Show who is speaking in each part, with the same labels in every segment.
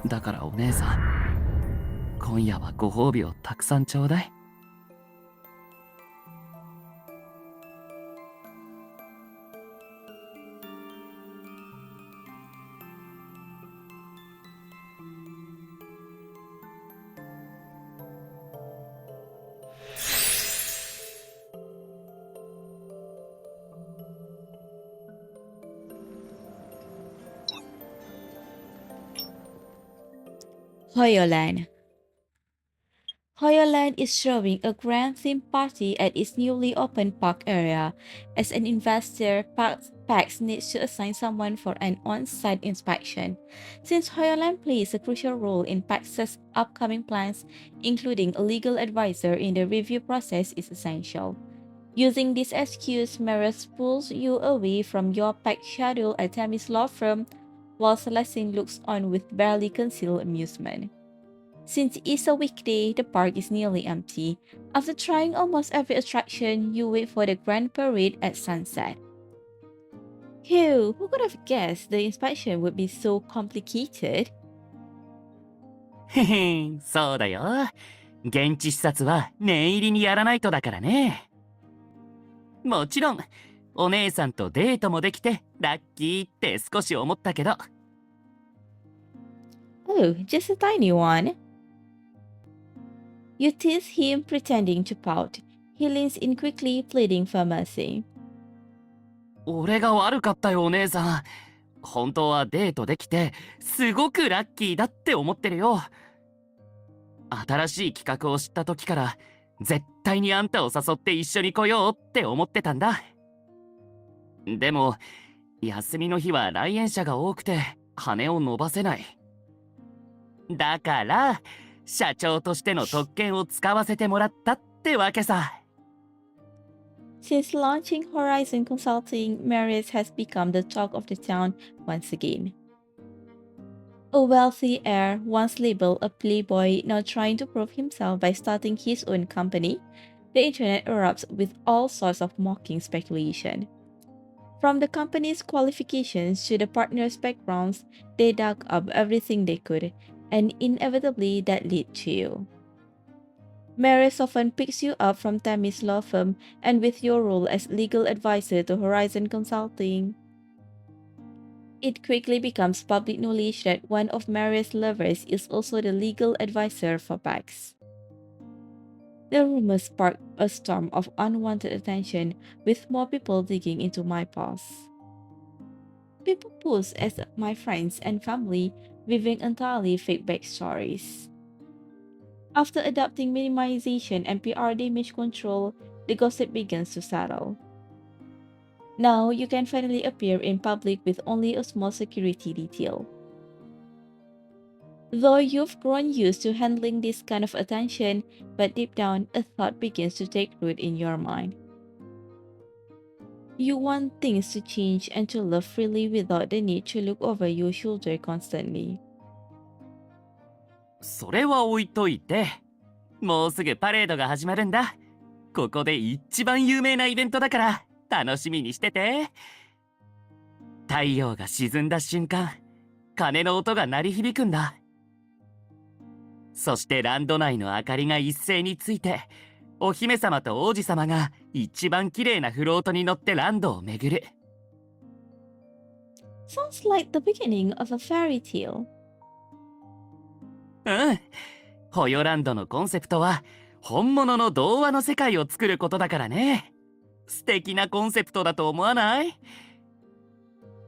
Speaker 1: だからお姉さん、今夜はご褒美をたくさんちょうだい。
Speaker 2: Hoyoland. Hoyoland is throwing a grand theme party at its newly opened park area. As an investor, PAX needs to assign someone for an on-site inspection. Since Hoyoland plays a crucial role in PAX's upcoming plans, including a legal advisor in the review process is essential. Using this excuse, Marius pulls you away from your packed schedule at Tammy's law firm, while Celestine looks on with barely concealed amusement. Since it's a weekday, the park is nearly empty. After trying almost every attraction, you wait for the grand parade at sunset. Who could have guessed the inspection would be so complicated?
Speaker 1: へへん、そうだよ。現地視察は念入りにやらないとだからね。もちろん、お姉さんとデートもできてラッキーって少し思ったけど。
Speaker 2: Oh, just a tiny one. You tease him, pretending to pout. He leans in quickly, pleading for mercy.
Speaker 1: 俺が悪かったよお姉さん。本当はデートできてすごくラッキーだって思ってるよ。新しい企画を知った時から絶対にあんたを誘って一緒に来ようって思ってたんだ。でも休みの日は来園者が多くて羽を伸ばせない。だから社長としての特権を使わせてもらったってわけさ。
Speaker 2: Since launching Horizon Consulting, Marius has become the talk of the town once again. A wealthy heir, once labeled a playboy, now trying to prove himself by starting his own company, the internet erupts with all sorts of mocking speculation. From the company's qualifications to the partners' backgrounds, they dug up everything they could, and inevitably that led to you. Marius often picks you up from Tammy's law firm, and with your role as legal advisor to Horizon Consulting, it quickly becomes public knowledge that one of Marius' lovers is also the legal advisor for PAX. The rumors spark a storm of unwanted attention, with more people digging into my past. People pose as my friends and family, weaving entirely fake backstories. After adopting minimization and PR damage control, the gossip begins to settle. Now you can finally appear in public with only a small security detail. Though you've grown used to handling this kind of attention, but deep down a thought begins to take root in your mind. You want things to change and to love freely without the need to look over your shoulder constantly.
Speaker 1: それは置いといて、もうすぐパレードが始まるんだ。ここで一番有名なイベントだから楽しみにしてて。太陽が沈んだ瞬間、鐘の音が鳴り響くんだ。そしてランド内の明かりが一斉について、お姫様と王子様が一番綺麗なフロートに乗ってランドを巡る。
Speaker 2: Sounds like the beginning of a fairy tale.
Speaker 1: うん。ホヨランドのコンセプトは本物の童話の世界を作ることだからね。素敵なコンセプトだと思わない？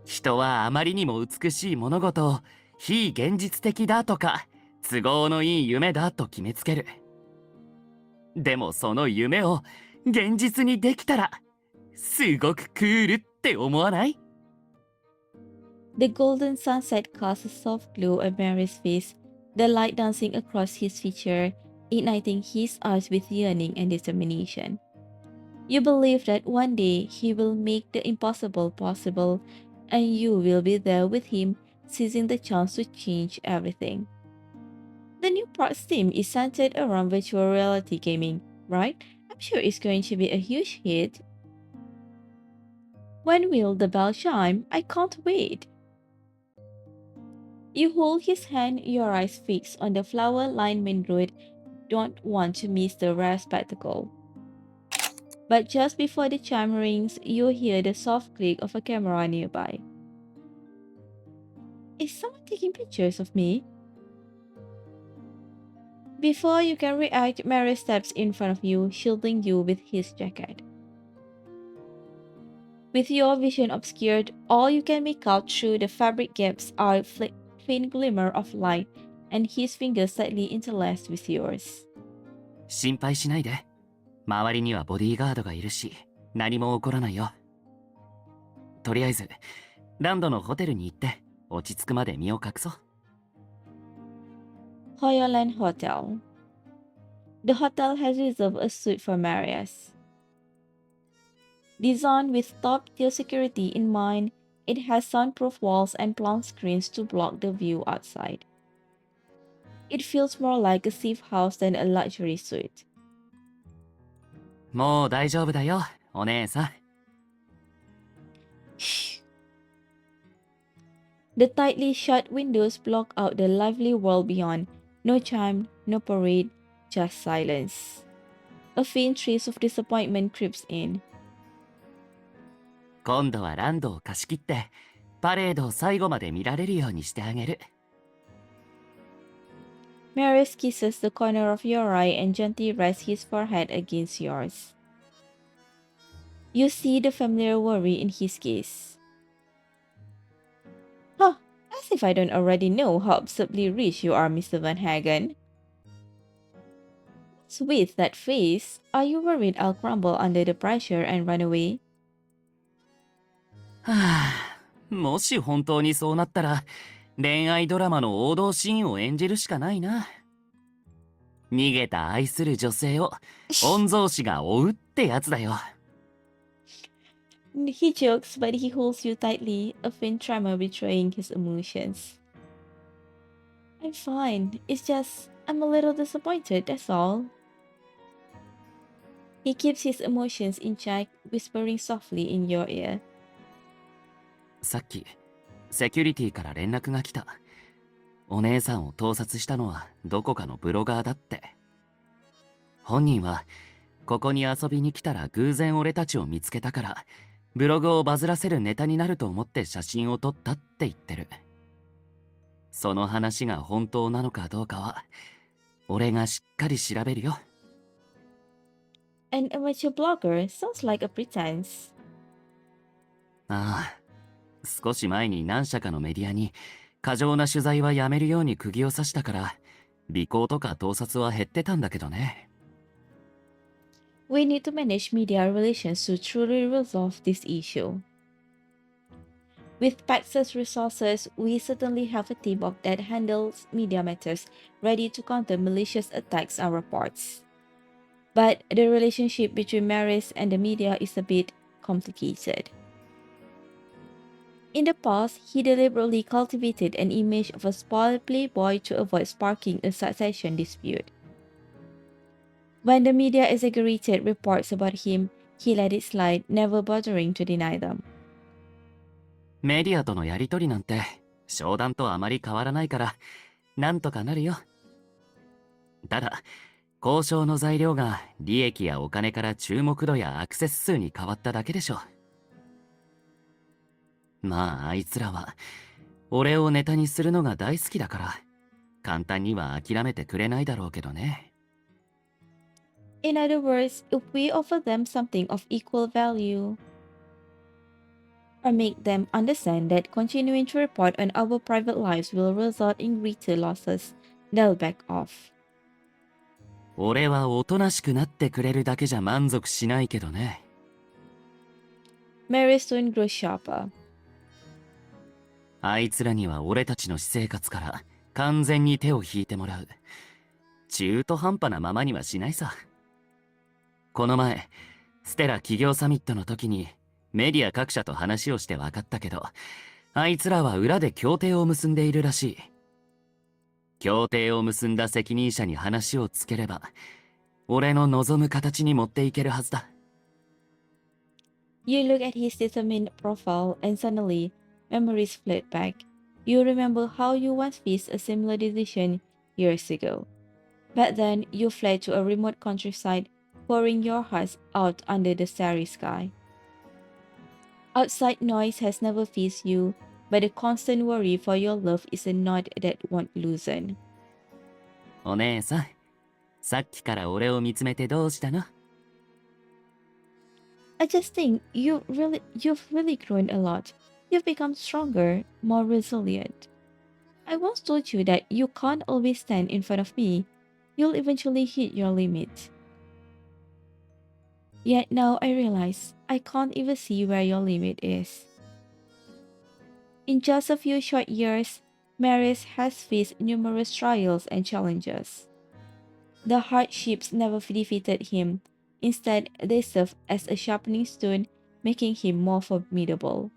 Speaker 1: 人はあまりにも美しい物事を非現実的だとか都合のいい夢だと決めつける。でもその夢を現実にできたらすごくクールって思わない？
Speaker 2: The golden sunset casts a soft glow on Mary's face, the light dancing across his feature, igniting his eyes with yearning and determination. You believe that one day he will make the impossible possible, and you will be there with him, seizing the chance to change everything. The new park's theme is centered around virtual reality gaming, right? I'm sure it's going to be a huge hit. When will the bell chime? I can't wait. You hold his hand, your eyes fixed on the flower-lined main road, don't want to miss the rare spectacle. But just before the chime rings, you hear the soft click of a camera nearby. Is someone taking pictures of me? Before you can react, Marius steps in front of you, shielding you with his jacket. With your vision obscured, all you can make out through the fabric gaps are faint glimmer of light, and his fingers slightly interlaced with yours.
Speaker 1: 心配しないで。周りにはボディーガードがいるし、何も起こらないよ。とりあえず、ランドのホテルに行って、落ち着くまで身を隠そう。
Speaker 2: Hoyoland Hotel. The hotel has reserved a suite for Marius. Designed with top-tier security in mind, it has soundproof walls and plant screens to block the view outside. It feels more like a safe house than a luxury suite.
Speaker 1: もう大丈夫だよ、お姉さん。
Speaker 2: Shh. The tightly shut windows block out the lively world beyond. No chime, no parade, just silence. A faint trace of disappointment creeps in.
Speaker 1: 今度はランドを貸し切って、パレードを最後まで見られるようにしてあげる。
Speaker 2: Marius kisses the corner of your eye and gently rests his forehead against yours. You see the familiar worry in his gaze. Huh, as if I don't already know how absurdly rich you are, Mr. Van Hagen. What's with that face? Are you worried I'll crumble under the pressure and run away?
Speaker 1: はあ、もし本当にそうなったら、恋愛ドラマの王道シーンを演じるしかないな。逃げた愛する女性を御曹司が追うってやつだよ。
Speaker 2: He jokes, but he holds you tightly, a faint tremor betraying his emotions. I'm fine. It's just, I'm a little disappointed, that's all. He keeps his emotions in check, whispering softly in your ear.
Speaker 1: さっき、セキュリティから連絡が来た。お姉さんを盗撮したのはどこかのブロガーだって。本人は、ここに遊びに来たら偶然俺たちを見つけたから、ブログをバズらせるネタになると思って写真を撮ったって言ってる。その話が本当なのかどうかは、俺がしっかり調べるよ。
Speaker 2: An amateur blogger sounds like a pretense.
Speaker 1: ああ、少し前に何社かのメディアに過剰な取材はやめるように釘を刺したから尾行とか盗撮は減ってたんだけどね。
Speaker 2: We need to manage media relations to truly resolve this issue. With Pax's resources, we certainly have a team that handles media matters, ready to counter malicious attacks and reports. But the relationship between Marius and the media is a bit complicated. In the past, he deliberately cultivated an image of a spoiled playboy to avoid sparking a succession dispute. When the media exaggerated reports about him, he let it slide, never bothering to deny them.
Speaker 1: メディアとのやりとりなんて商談とあまり変わらないからなんとかなるよ。ただ交渉の材料が利益やお金から注目度やアクセス数に変わっただけでしょ。まああいつらは俺をネタにするのが大好きだから簡単には諦めてくれないだろうけどね。
Speaker 2: In other words, if we offer them something of equal value, or make them understand that continuing to report on our private lives will result in greater losses, they'll back off.
Speaker 1: 俺はおとなしくなってくれるだけじゃ満足しないけどね。
Speaker 2: Mary's tone grows sharper.
Speaker 1: あいつらには俺たちの私生活から完全に手を引いてもらう。中途半端なままにはしないさ。この前、ステラ企業サミットの時にメディア各社と話をして分かったけど、あいつらは裏で協定を結んでいるらしい。協定を結んだ責任者に話をつければ、俺の望む形に持っていけるはずだ。
Speaker 2: You look at his determined profile and suddenly, memories flood back. You remember how you once faced a similar decision years ago. Back then, you fled to a remote countryside, pouring your hearts out under the starry sky. Outside noise has never faced you, but the constant worry for your love is a knot that won't loosen.
Speaker 1: お姉さん、さっきから俺を見つめてどうしたの？
Speaker 2: I just think you've really grown a lot. You've become stronger, more resilient. I once told you that you can't always stand in front of me. You'll eventually hit your limit. Yet now I realize I can't even see where your limit is. In just a few short years, Marius has faced numerous trials and challenges. The hardships never defeated him. Instead, they serve as a sharpening stone, making him more formidable.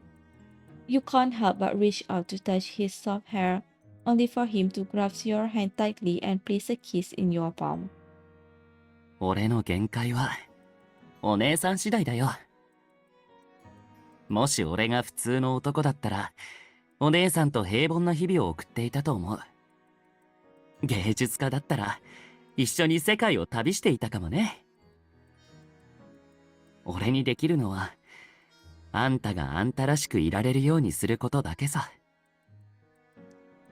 Speaker 2: You can't help but reach out to touch his soft hair, only for him to grasp your hand tightly and place a kiss in your palm.
Speaker 1: 俺の限界は、お姉さん次第だよ。もし俺が普通の男だったら、お姉さんと平凡な日々を送っていたと思う。芸術家だったら、一緒に世界を旅していたかもね。俺にできるのは、あんたがあんたらしくいられるようにすることだけさ。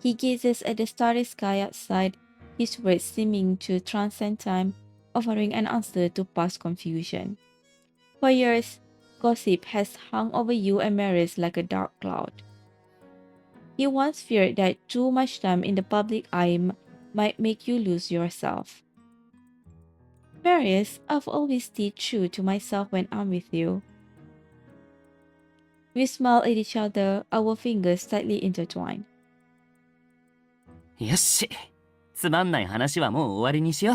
Speaker 2: He gazes at the starry sky outside, his words seeming to transcend time, offering an answer to past confusion. For years, gossip has hung over you and Marius like a dark cloud. He once feared that too much time in the public eye might make you lose yourself. Marius, I've always stayed true to myself when I'm with you. We smile at each other, our fingers tightly intertwined.
Speaker 1: よし、つまんない話はもう終わりにしよ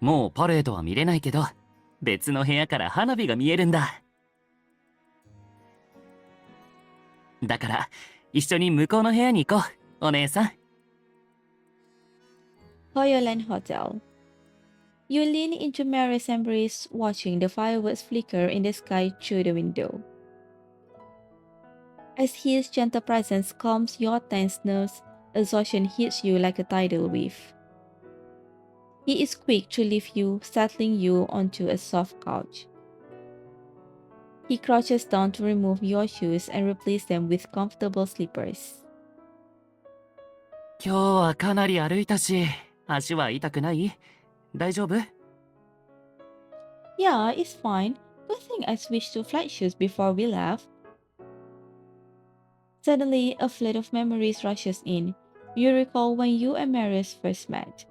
Speaker 1: う。もうパレードは見れないけど、別の部屋から花火が見えるんだ。だから、一緒に向こうの部屋に行こう、お姉さん。
Speaker 2: Hoyoland Hotel. You lean into Mary's embrace, watching the fireworks flicker in the sky through the window. As his gentle presence calms your tense nerves, exhaustion hits you like a tidal wave. He is quick to lift you, settling you onto a soft couch. He crouches down to remove your shoes and replace them with comfortable slippers.
Speaker 1: 今日はかなり歩いたし、足は痛くない？大丈夫？
Speaker 2: Yeah, it's fine. Good thing I switched to flat shoes before we left. Suddenly, a flood of memories rushes in. You recall when you and Marius first met.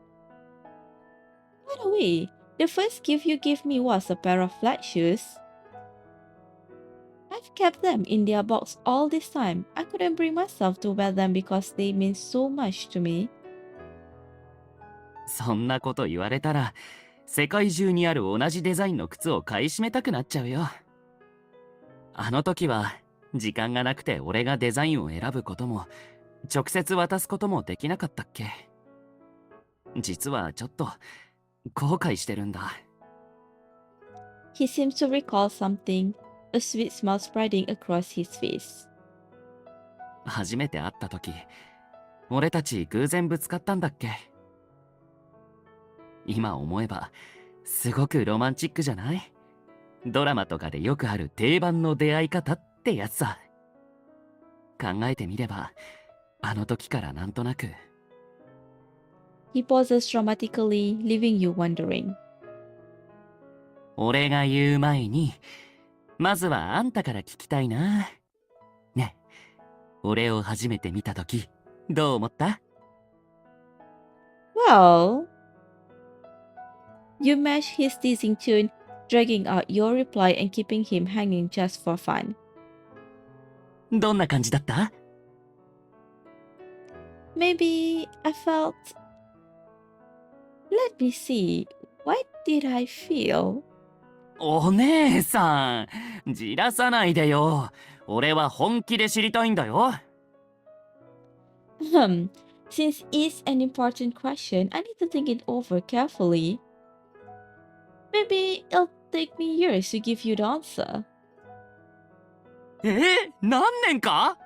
Speaker 2: By the way, the first gift you gave me was a pair of flat shoes. I've kept them in their box all this time. I couldn't bring myself to wear them because they mean so much to me.
Speaker 1: そんなこと言われたら、世界中にある同じデザインの靴を買い占めたくなっちゃうよ。あの時は、時間がなくて俺がデザインを選ぶことも、直接渡すこともできなかったっけ？実はちょっと、後悔してるんだ。
Speaker 2: He seems to recall something, a sweet smile spreading across his face.
Speaker 1: 初めて会った時、俺たち偶然ぶつかったんだっけ？今思えば、すごくロマンチックじゃない？ドラマとかでよくある定番の出会い方ってやつさ。考えてみれば、あの時からなんとなく。
Speaker 2: He pauses dramatically, leaving you wondering.
Speaker 1: 俺が言う前に、まずはあんたから聞きたいな。ね、俺を初めて見た時、どう思った？
Speaker 2: Well, you match his teasing tune, dragging out your reply and keeping him hanging just for fun.
Speaker 1: どんな感じだった？
Speaker 2: Maybe I felt. Let me see. What did I feel?
Speaker 1: お姉さん、じらさないでよ。俺は本気で知りたいんだよ。
Speaker 2: Since it's an important question, I need to think it over carefully. Maybe it'll take me years to give you the answer.
Speaker 1: 何年か？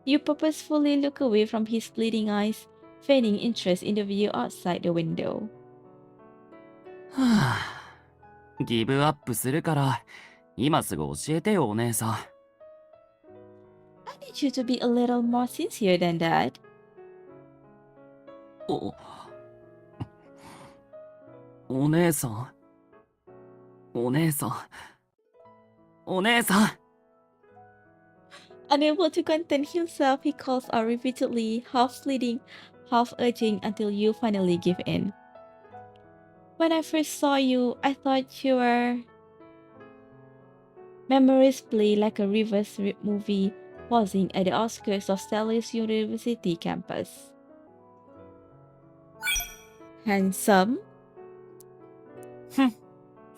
Speaker 2: You purposefully look away from his bleeding eyes, feigning interest in the view outside the window.
Speaker 1: はあ、ギブアップするから、今すぐ教えてよお姉さん。
Speaker 2: I need you to be a little more sincere than that.
Speaker 1: お、お姉さん、お姉さん、お姉さん。
Speaker 2: Unable to contain himself, he calls out repeatedly, half pleading, half urging until you finally give in. When I first saw you, I thought you were. Memories play like a reverse movie, pausing at the outskirts of Stellar's University campus. Handsome?
Speaker 1: ふん、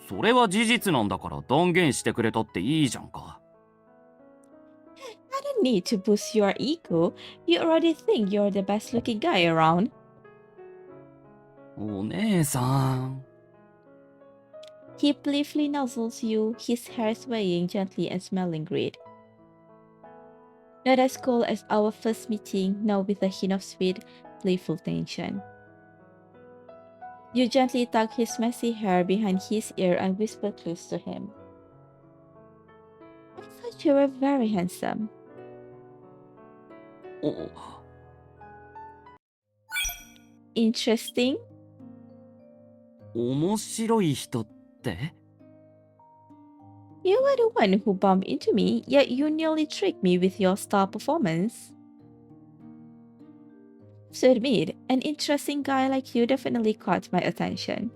Speaker 1: それは事実なんだから断言してくれたっていいじゃんか。
Speaker 2: I don't need to boost your ego. You already think you're the best looking guy around.
Speaker 1: お姉さん。
Speaker 2: He playfully nuzzles you, his hair swaying gently and smelling great. Not as cold as our first meeting, now with a hint of sweet, playful tension. You gently tug his messy hair behind his ear and whisper close to him. I thought you were very handsome.
Speaker 1: お、
Speaker 2: Interesting?
Speaker 1: 面白い人って？
Speaker 2: You were the one who bumped into me, yet you nearly tricked me with your star performance. To admit, an interesting guy like you definitely caught my attention.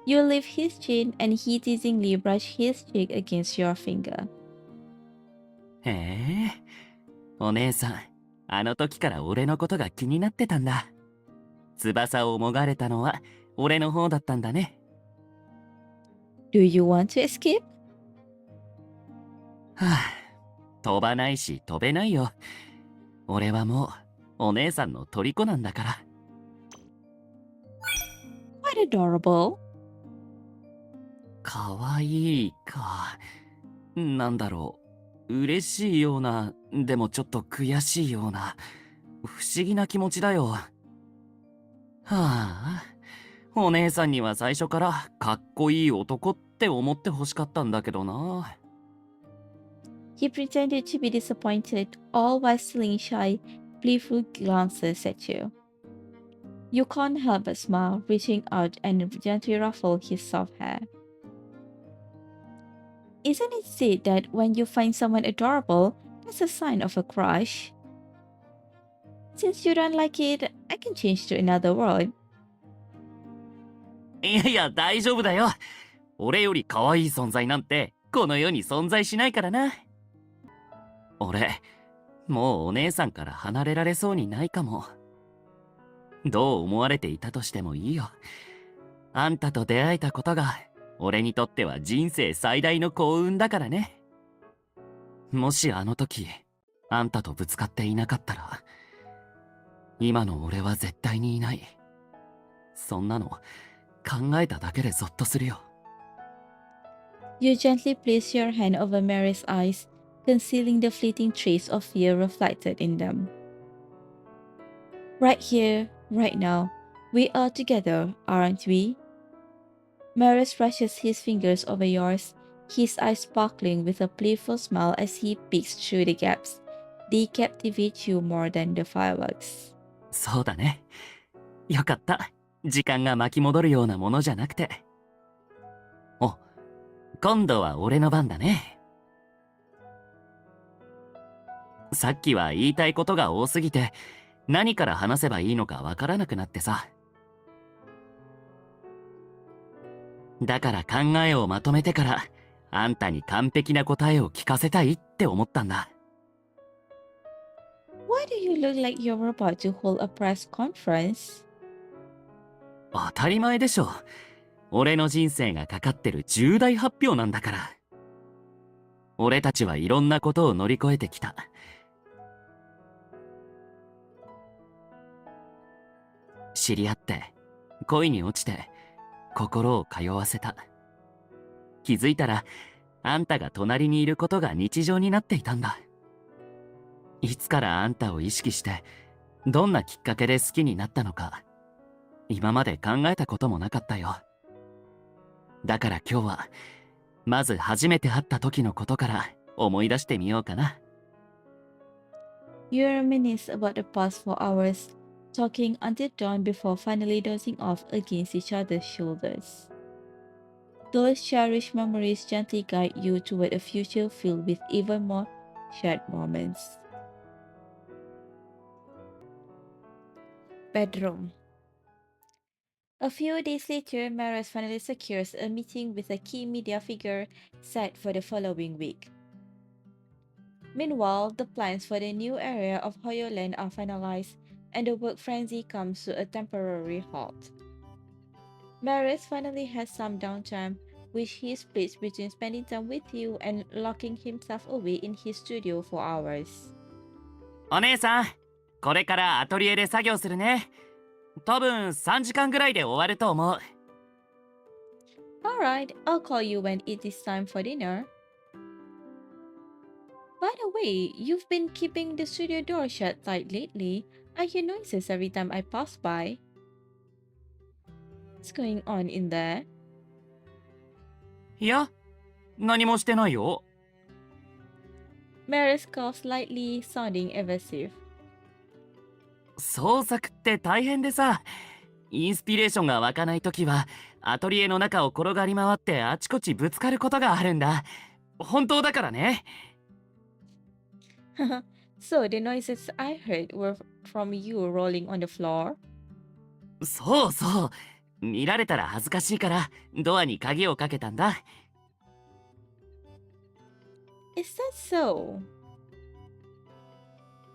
Speaker 2: You lift his chin and he teasingly brushed his cheek against your finger.
Speaker 1: へえ、お姉さん、あの時から俺のことが気になってたんだ。翼をもがれたのは俺の方だったんだね。
Speaker 2: Do you want to escape?
Speaker 1: はあ、飛ばないし飛べないよ。俺はもうお姉さんの虜なんだから。
Speaker 2: Quite adorable.
Speaker 1: かわいいか。なんだろう。嬉しいような、でもちょっと悔しいような、不思議な気持ちだよ。はあ、お姉さんには最初からかっこいい男って思ってほしかったんだけどな。
Speaker 2: He pretended to be disappointed, all while stealing shy, playful glances at you. You can't help but smile, reaching out and gently ruffle his soft hair. Isn't it said that when you find someone adorable, that's a sign of a crush? Since you don't like it, I can change to another world.
Speaker 1: いやいや、大丈夫だよ。俺より可愛い存在なんてこの世に存在しないからな。俺、もうお姉さんから離れられそうにないかも。どう思われていたとしてもいいよ。あんたと出会えたことが俺にとっては人生最大の幸運だからね。もしあの時あんたとぶつかっていなかったら、今の俺は絶対にいない。そんなの考えただけでゾッとするよ。
Speaker 2: You gently place your hand over Mary's eyes, concealing the fleeting trace of fear reflected in them. Right here, right now, we are together, aren't we? Marius brushes his fingers over yours, his eyes sparkling with a playful smile as he peeks through the gaps. They captivate you more than the fireworks.
Speaker 1: そうだね。よかった。時間が巻き戻るようなものじゃなくて。お、今度は俺の番だね。さっきは言いたいことが多すぎて、何から話せばいいのかわからなくなってさ。だから考えをまとめてから、あんたに完璧な答えを聞かせたいって思ったんだ。
Speaker 2: Why do you look like you're about to hold a press conference?
Speaker 1: 当たり前でしょ。俺の人生がかかってる重大発表なんだから。俺たちはいろんなことを乗り越えてきた。知り合って、恋に落ちて、心を通わせた。気づいたら、あんたが隣にいることが日常になっていたんだ。いつからあんたを意識してどんなきっかけで好きになったのか今まで考えたこともなかったよ。だから今日はまず初めて会った時のことから思い出してみようかな。
Speaker 2: You reminisce about the past 4 hours, talking until dawn before finally dozing off against each other's shoulders. Those cherished memories gently guide you toward a future filled with even more shared moments. Bedroom. A few days later, Marius finally secures a meeting with a key media figure set for the following week. Meanwhile, the plans for the new area of Hoyoland are finalized, and the work frenzy comes to a temporary halt. Marius finally has some downtime, which he splits between spending time with you and locking himself away in his studio for hours.
Speaker 1: お姉さん、これからアトリエで作業するね。多分3時間ぐらいで終わると思う。
Speaker 2: Alright, I'll call you when it is time for dinner. By the way, you've been keeping the studio door shut tight lately. I hear noises every time I pass by. What's going on in there?
Speaker 1: いや、何もしてないよ。
Speaker 2: Marius coughs lightly, sounding evasive.
Speaker 1: 創作って大変でさ、インスピレーションが湧かないときはアトリエの中を転がり回ってあちこちぶつかることがあるんだ。本当だからね。
Speaker 2: So the noises I heard were from you rolling on the floor?
Speaker 1: そうそう、見られたら恥ずかしいからドアに鍵をかけたんだ。
Speaker 2: Is that so?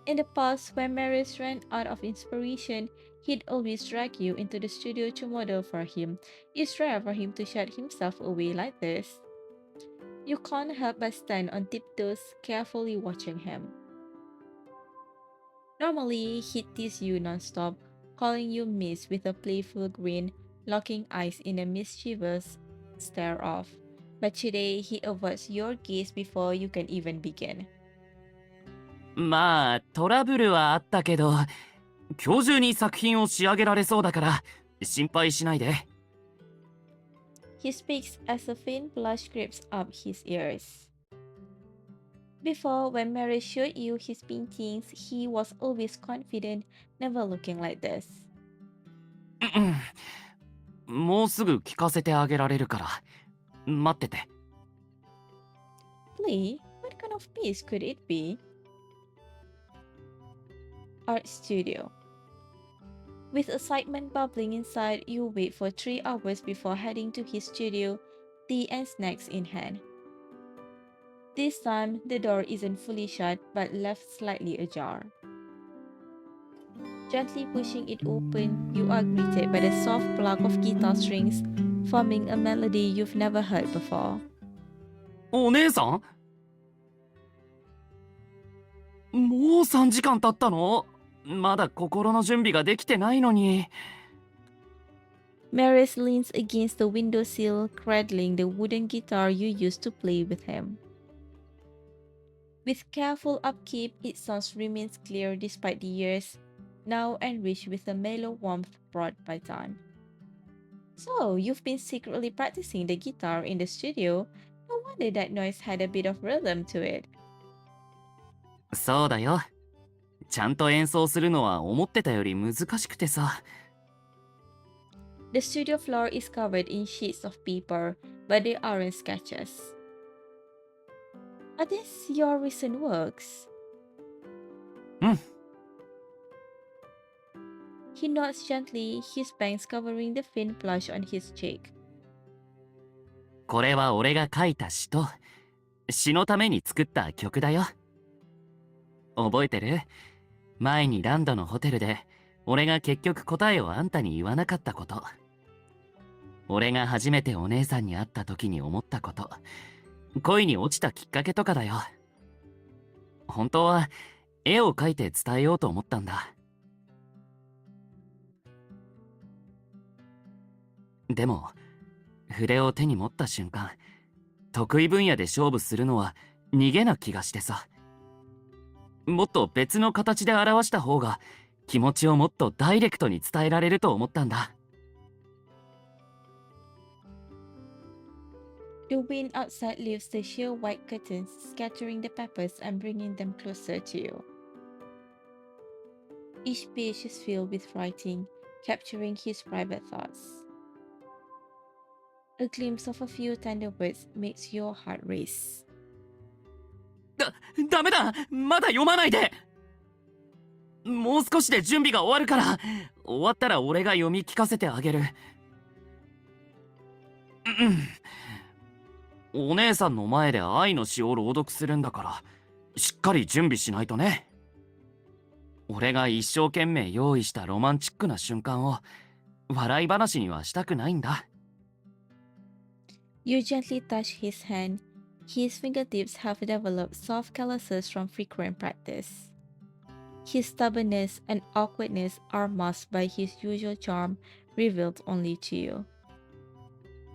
Speaker 2: In the past, when Marius ran out of inspiration, he'd always drag you into the studio to model for him. It's rare for him to shut himself away like this. You can't help but stand on tiptoes, carefully watching him. Normally, he'd tease you non-stop, calling you miss with a playful grin, locking eyes in a mischievous stare-off. But today, he avoids your gaze before you can even begin.
Speaker 1: まあトラブルはあったけど、今日中に作品を仕上げられそうだから心配しないで。
Speaker 2: He speaks as a faint blush creeps up his ears. Before, when Marius showed you his paintings, he was always confident, never looking like this.
Speaker 1: もうすぐ聞かせてあげられるから待ってて。
Speaker 2: Play? What kind of piece could it be? Art studio. With excitement bubbling inside, you wait for 3 hours before heading to his studio, tea and snacks in hand. This time, the door isn't fully shut but left slightly ajar. Gently pushing it open, you are greeted by the soft pluck of guitar strings, forming a melody you've never heard before.
Speaker 1: お姉さん、もう3時間経ったの？まだ心の準備ができてないのに。
Speaker 2: Marius leans against the windowsill, cradling the wooden guitar you used to play with him. With careful upkeep, its sound remains clear despite the years, now enriched with the mellow warmth brought by time. So, you've been secretly practicing the guitar in the studio? No wonder that noise had a bit of rhythm to it.
Speaker 1: そうだよ。ちゃんと演奏するのは思ってたより難しくてさ。
Speaker 2: The studio floor is covered in sheets of paper, but they aren't sketches. Are these your recent works?
Speaker 1: うん。
Speaker 2: He nods gently, his bangs covering the thin blush on his cheek.
Speaker 1: これは俺が書いた詩と詩のために作った曲だよ。覚えてる？前にランドのホテルで俺が結局答えをあんたに言わなかったこと。俺が初めてお姉さんに会った時に思ったこと。恋に落ちたきっかけとかだよ。本当は絵を描いて伝えようと思ったんだ。でも筆を手に持った瞬間、得意分野で勝負するのは逃げな気がしてさ。もっと別の形で表した方が気持ちをもっとダイレクトに伝えられると思ったんだ。
Speaker 2: The wind outside lifts the sheer white curtains, scattering the peppers and bringing them closer to you. Each page is filled with writing, capturing his private thoughts. A glimpse of a few tender words makes your heart race.
Speaker 1: ダメだ、まだ読まないで。もう少しで準備が終わるから、終わったら俺が読み聞かせてあげる。お姉さんの前で愛の詩を朗読するんだから、しっかり準備しないとね。俺が一生懸命用意したロマンチックな瞬間を笑い話にはしたくないんだ。
Speaker 2: You gently touch his hand. His fingertips have developed soft calluses from frequent practice. His stubbornness and awkwardness are masked by his usual charm, revealed only to you.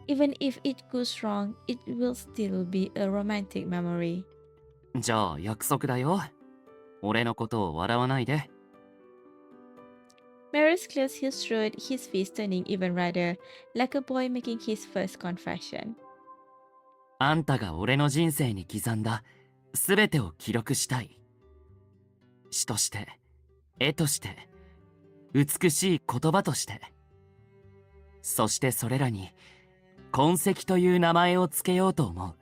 Speaker 2: Even if it goes wrong, it will still be a romantic memory.
Speaker 1: じゃあ約束だよ。俺のことを笑わないで。
Speaker 2: Marius clears his throat, his face turning even redder, like a boy making his first confession.
Speaker 1: あんたが俺の人生に刻んだ全てを記録したい。詩として、絵として、美しい言葉として。そしてそれらに痕跡という名前をつけようと思う。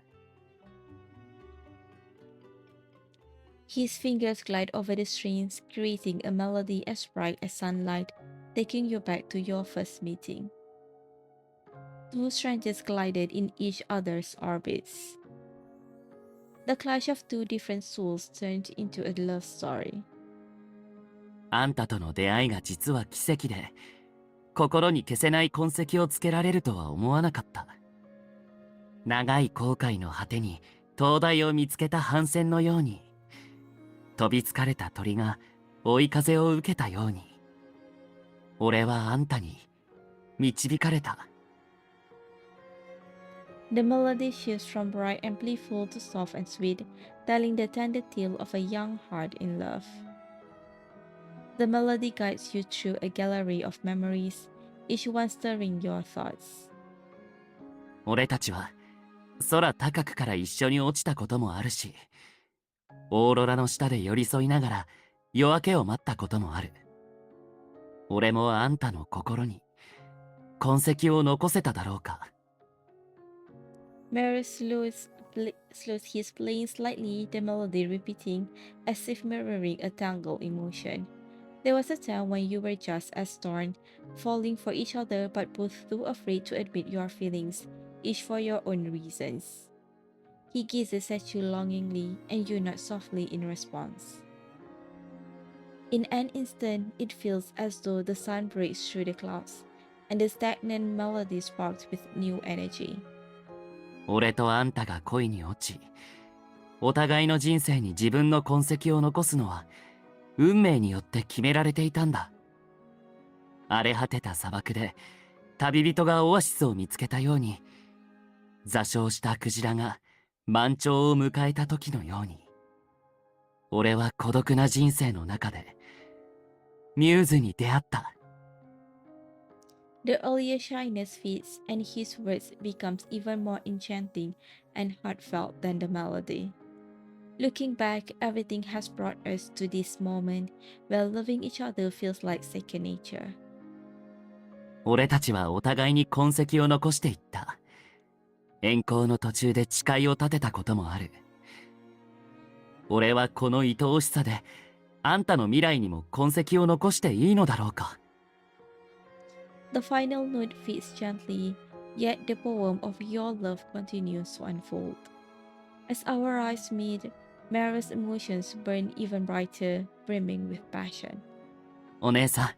Speaker 2: His fingers glide over the strings, creating a melody as bright as sunlight, taking you back to your first meeting. Two strangers glided in each other's orbits. The clash of two different souls turned into a love story.
Speaker 1: あんたとの出会いが実は奇跡で、心に消せない痕跡をつけられるとは思わなかった。長い航海の果てに灯台を見つけた帆船のように、飛びつかれた鳥が追い風を受けたように、俺はあんたに導かれた。
Speaker 2: The melody shifts from bright and playful to soft and sweet, telling the tender tale of a young heart in love. The melody guides you through a gallery of memories, each one stirring your thoughts.
Speaker 1: 俺たちは空高くから一緒に落ちたこともあるし、オーロラの下で寄り添いながら夜明けを待ったこともある。俺もあんたの心に痕跡を残せただろうか。
Speaker 2: Marius slows his playing slightly, the melody repeating, as if mirroring a tangled emotion. There was a time when you were just as torn, falling for each other but both too afraid to admit your feelings, each for your own reasons. He gazes at you longingly, and you nod softly in response. In an instant, it feels as though the sun breaks through the clouds, and the stagnant melody sparks with new energy.
Speaker 1: 俺とあんたが恋に落ち、お互いの人生に自分の痕跡を残すのは運命によって決められていたんだ。荒れ果てた砂漠で旅人がオアシスを見つけたように、座礁したクジラが満潮を迎えた時のように、俺は孤独な人生の中でミューズに出会った。
Speaker 2: The earlier shyness fades, and his words becomes even more enchanting and heartfelt than the melody. Looking back, everything has brought us to this moment where loving each other feels like second nature.
Speaker 1: 俺たちはお互いに痕跡を残していった。遠行の途中で誓いを立てたこともある。俺はこの愛おしさで、あんたの未来にも痕跡を残していいのだろうか。
Speaker 2: The final note fades gently, yet the poem of your love continues to unfold. As our eyes meet, Marius' emotions burn even brighter, brimming with passion.
Speaker 1: お姉さん、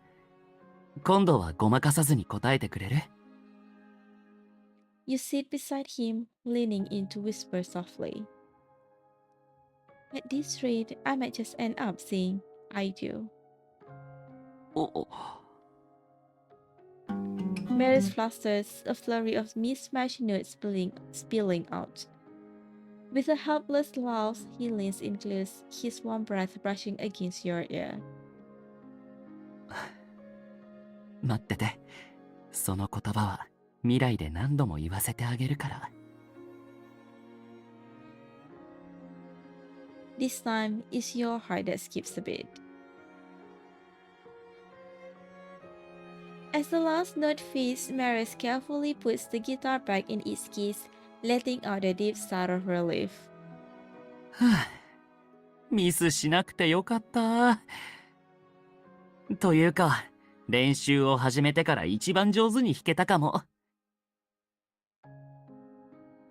Speaker 1: 今度はごまかさずに答えてくれる？
Speaker 2: You sit beside him, leaning in to whisper softly. At this rate, I might just end up saying, I do.
Speaker 1: お、
Speaker 2: Marius flusters, a flurry of mismatched notes spilling out. With a helpless laugh, he leans in close, his warm breath brushing against your ear.
Speaker 1: 待ってて。その言葉は未来で何度も言わせてあげるから。
Speaker 2: This time, it's your heart that skips a beat. As the last note fades, Marius carefully puts the guitar back in its case, letting out a deep sigh of relief.
Speaker 1: ミスしなくてよかった。というか、練習を始めてから一番上手に弾けたかも。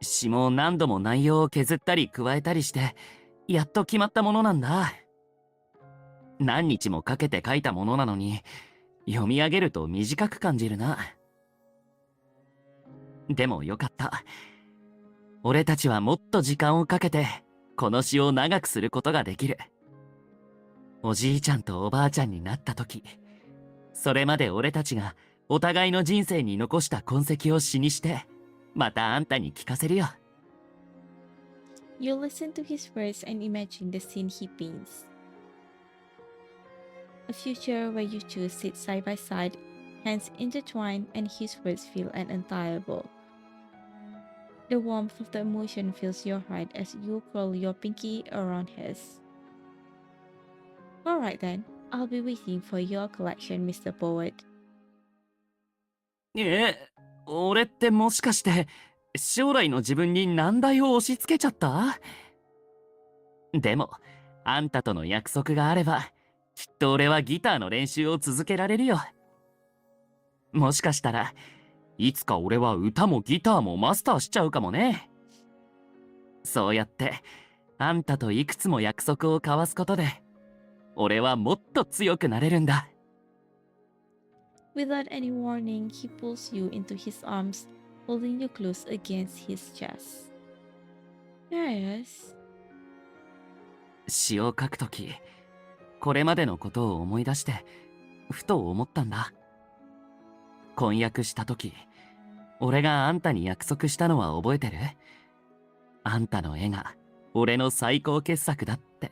Speaker 1: 詩も何度も内容を削ったり加えたりして、やっと決まったものなんだ。何日もかけて書いたものなのに、読み上げると短く感じるな。でもよかった。俺たちはもっと時間をかけて、この詩を長くすることができる。おじいちゃんとおばあちゃんになった時、それまで俺たちがお互いの人生に残した痕跡を詩にして、またあんたに聞かせるよ。
Speaker 2: You listen to his words and imagine the scene he paints. A future where you two sit side by side, hands intertwined, and his words feel unenthiable. The warmth of the emotion fills your heart as you curl your pinky around his. Alright then, I'll be waiting for your collection, Mr. Poet.
Speaker 1: 俺ってもしかして将来の自分に難題を押し付けちゃった？でもあんたとの約束があればきっと俺はギターの練習を続けられるよ。もしかしたらいつか俺は歌もギターもマスターしちゃうかもね。そうやってあんたといくつも約束を交わすことで俺はもっと強くなれるんだ。
Speaker 2: Without any warning, he pulls you into his arms, holding you close against his chest. Marius.
Speaker 1: 詩を書くとき、これまでのことを思い出して、ふと思ったんだ。婚約したとき、俺があんたに約束したのは覚えてる？あんたの絵が俺の最高傑作だって。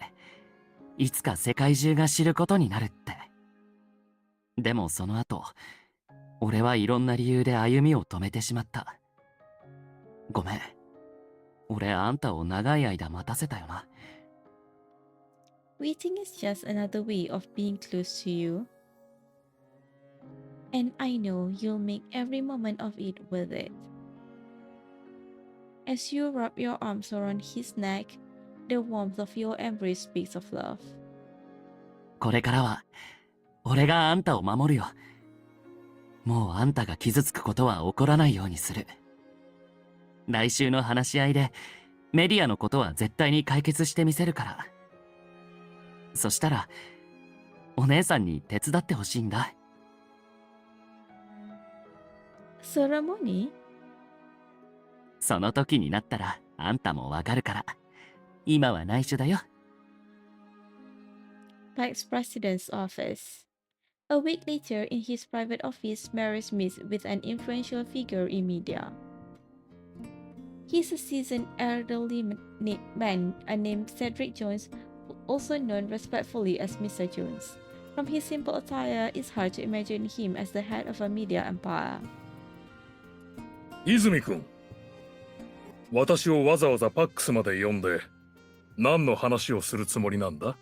Speaker 1: いつか世界中が知ることになるって。でもその後、俺はいろんな理由で歩みを止めてしまった。ごめん。俺あんたを長い間待たせたよな。
Speaker 2: Waiting is just another way of being close to you. And I know you'll make every moment of it worth it. As you wrap your arms around his neck, the warmth of your embrace speaks of love.
Speaker 1: これからは、俺があんたを守るよ。もうあんたが傷つくことは起こらないようにする。来週の話し合いで、メディアのことは絶対に解決してみせるから。そしたら、お姉さんに手伝ってほしいんだ。
Speaker 2: Ceremony?
Speaker 1: その時になったら、あんたもわかるから。今は内緒だよ。
Speaker 2: Vice President's office. A week later, in his private office, Marius meets with an influential figure in media. He's a seasoned elderly man named Cedric Jones, also known respectfully as Mr. Jones. From his simple attire, it's hard to imagine him as the head of a media empire.
Speaker 3: 泉君、私をわざわざパックスまで呼んで何の話をするつもりなんだ？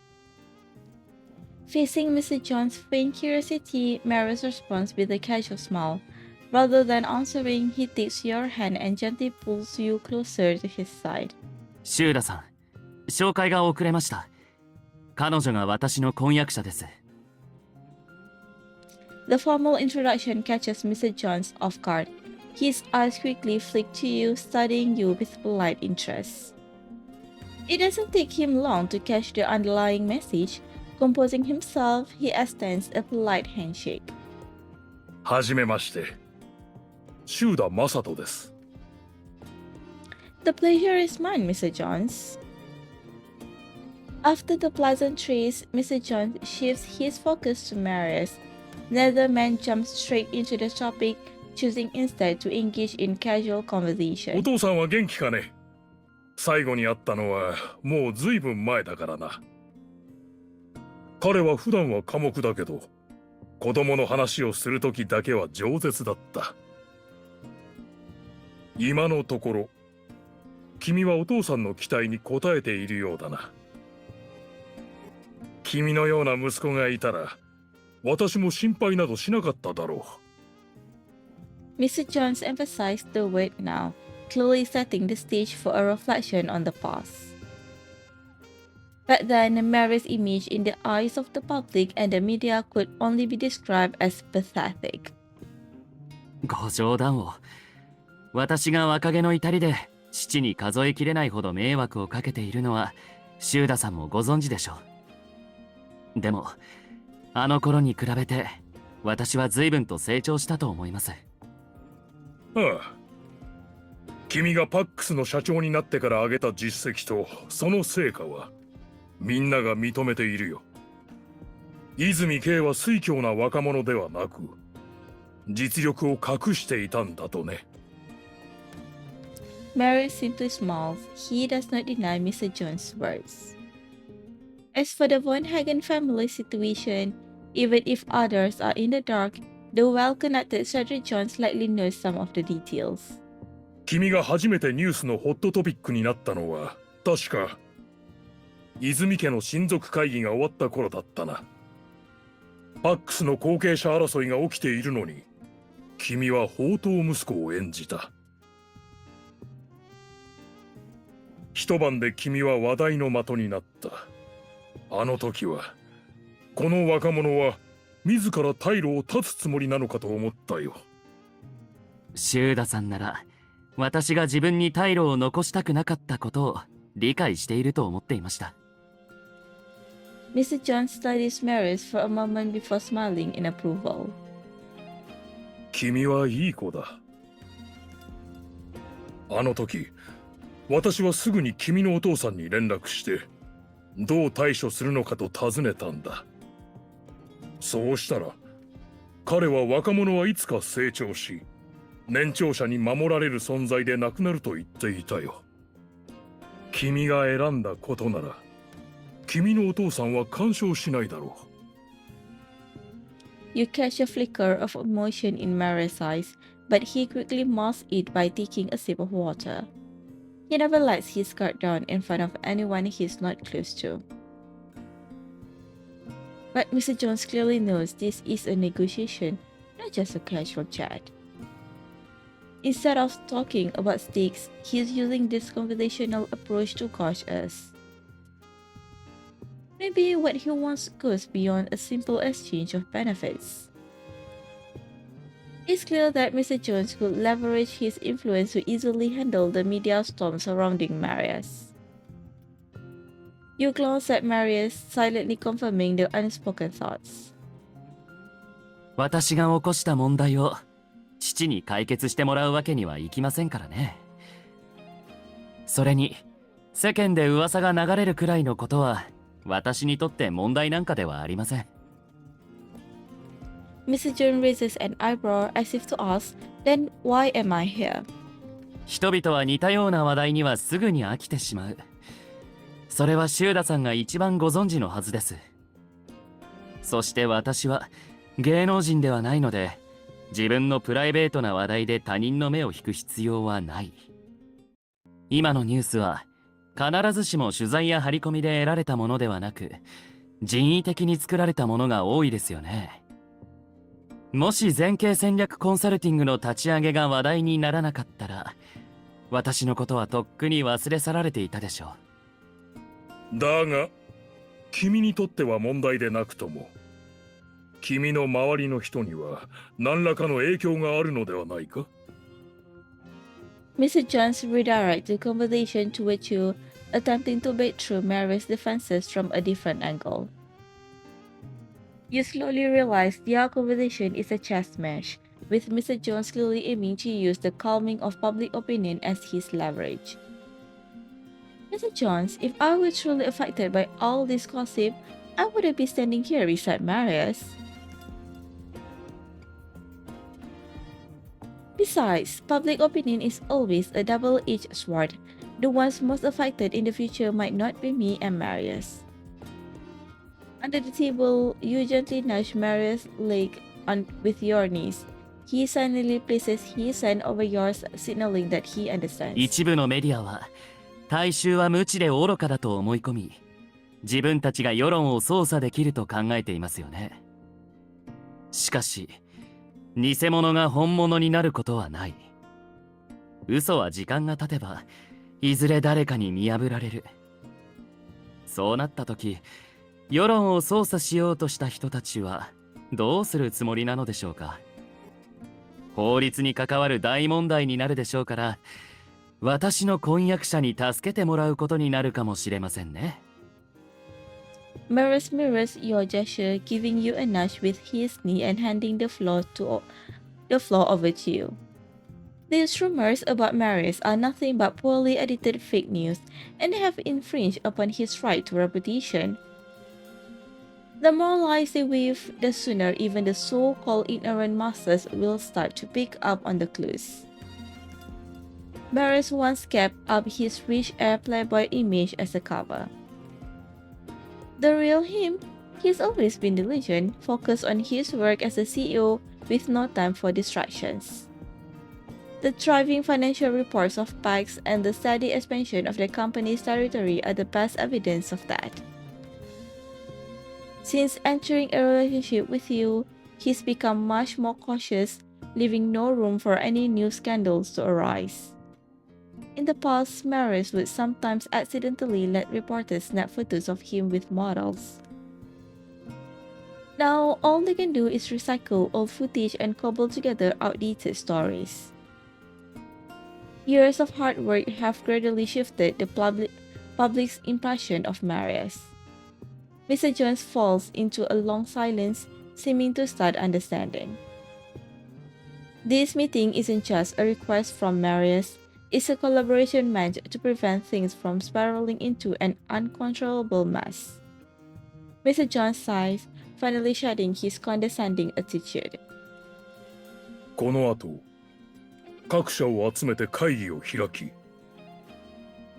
Speaker 2: Facing Mr. John's faint curiosity, Marius responds with a casual smile. Rather than answering, he takes your hand and gently pulls you closer to his side.
Speaker 1: シューラさん、紹介が遅れました。彼女が私の婚約者です。
Speaker 2: The formal introduction catches Mr. Jones off guard. His eyes quickly flick to you, studying you with polite interest. It doesn't take him long to catch the underlying message. Composing himself, he extends a polite handshake.
Speaker 3: はじめまして。シューダ・マサトです。
Speaker 2: The pleasure is mine, Mr. Jones. After the pleasantries, Mr. Jones shifts his focus to Marius. Neither man jumps straight into the topic, choosing instead to engage in casual
Speaker 3: お
Speaker 2: conversation.
Speaker 3: 父さんは元気かね？最後に会ったのはもうずいぶん前だからな。彼は普段は寡黙だけど、子供の話をするときだけは饒舌だった。今のところ、君はお父さんの期待に応えているようだな。君のような息子がいたら、私も心配などしなかっただろ
Speaker 2: Mr. Jones emphasized the word now, clearly setting the stage for a reflection on the past. But then, Marius' image in the eyes of the public and the media could only be described as pathetic.
Speaker 1: ご冗談を。私が若気の至りで父に数えきれないほど迷惑をかけているのはシュウダさんもご存知でしょう。でもあの頃に比べて私は随分と成長したと思います。
Speaker 3: う。ああ。君がパックスの社長になってから上げた実績とその成果はみんなが認めているよ。泉慶は酔狂な若者ではなく、実力を隠していたんだとね。
Speaker 2: Marius simply smiles. He does not deny Mr. Jones' words. As for the Von Hagen family situation, even if others are in the dark, the well-connected Cedric Jones likely knows some of the details.
Speaker 3: 君が初めてニュースのホットトピックになったのは確か泉家の親族会議が終わった頃だったな。パックスの後継者争いが起きているのに、君は宝刀息子を演じた。一晩で君は話題の的になった。あの時はこの若者は自ら退路を断つつもりなのかと思ったよ。
Speaker 1: シュウダさんなら私が自分に退路を残したくなかったことを理解していると思っていました。
Speaker 2: Mr. Jones studies Marius for a moment before smiling in approval.
Speaker 3: 君はいい子だ。あの時私はすぐに君のお父さんに連絡してどう対処するのかと尋ねたんだ。そうしたら彼は若者はいつか成長し年長者に守られる存在でなくなると言っていたよ。君が選んだことなら君のお父さんは干渉しないだろう。
Speaker 2: You catch a flicker of emotion in Marius' eyes, but he quickly masks it by taking a sip of water. He never lets his guard down in front of anyone he's not close to. But Mr. Jones clearly knows this is a negotiation, not just a casual chat. Instead of talking about stakes, he's using this conversational approach to gauge us. Maybe what he wants goes beyond a simple exchange of benefits. It's clear that Mr. Jones could leverage his influence to easily handle the media storm surrounding Marius. You glance at Marius, silently confirming the unspoken thoughts.
Speaker 1: 私が起こした問題を父に解決してもらうわけにはいきませんからね。それに世間で噂が流れるくらいのことは私にとって問題なんかではありません。
Speaker 2: Mr. Jones raises an eyebrow as if to ask, then why am I here?
Speaker 1: 人々は似たような話題にはすぐに飽きてしまう。それはシュウダさんが一番ご存知のはずです。そして私は芸能人ではないので、自分のプライベートな話題で他人の目を引く必要はない。今のニュースは必ずしも取材や張り込みで得られたものではなく、人為的に作られたものが多いですよね。もし前景戦略コンサルティングの立ち上げが話題にならなかったら、私のことはとっくに忘れ去られていたでしょ
Speaker 3: う。だが君にとっては問題でなくとも、君の周りの人には何らかの影響があるのではないか。
Speaker 2: Mr. Jones redirects the conversation towards you, attempting to break through Marius' defenses from a different angle. You slowly realize their conversation is a chess match, with Mr. Jones clearly aiming to use the calming of public opinion as his leverage. Mr. Jones, if I were truly affected by all this gossip, I wouldn't be standing here beside Marius. Besides, public opinion is always a double-edged sword. the ones most affected in the future might not be me and Marius. Under the table, you gently nudge Marius' leg with your knees. He silently places his hand over yours, signaling that he understands.
Speaker 1: 一部のメディアは大衆は無知で愚かだと思い込み、自分たちが世論を操作できると考えていますよね。しかし偽物が本物になることはない。嘘は時間が経てばいずれ誰かに見破られる。そうなった時、世論を操作しようとした人たちはどうするつもりなのでしょうか。法律に関わる大問題になるでしょうから、私の婚約者に助けてもらうことになるかもしれませんね。
Speaker 2: Marius mirrors your gesture, giving you a nudge with his knee and handing the floor over to you. These rumors about Marius are nothing but poorly edited fake news, and have infringed upon his right to reputation. The more lies they weave, the sooner even the so-called ignorant masters will start to pick up on the clues. Marius once kept up his rich air playboy image as a cover. The real him, he's always been diligent, focused on his work as a CEO with no time for distractions. The thriving financial reports of PAX and the steady expansion of the company's territory are the best evidence of that. Since entering a relationship with you, he's become much more cautious, leaving no room for any new scandals to arise. In the past, Marius would sometimes accidentally let reporters snap photos of him with models. Now, all they can do is recycle old footage and cobble together outdated stories. Years of hard work have gradually shifted the public's impression of Marius. Mr. Jones falls into a long silence, seeming to start understanding. This meeting isn't just a request from Marius, it's a collaboration meant to prevent things from spiraling into an uncontrollable mess. Mr. Jones sighs, finally shedding his condescending attitude.
Speaker 3: この後、各社を集めて会議を開き、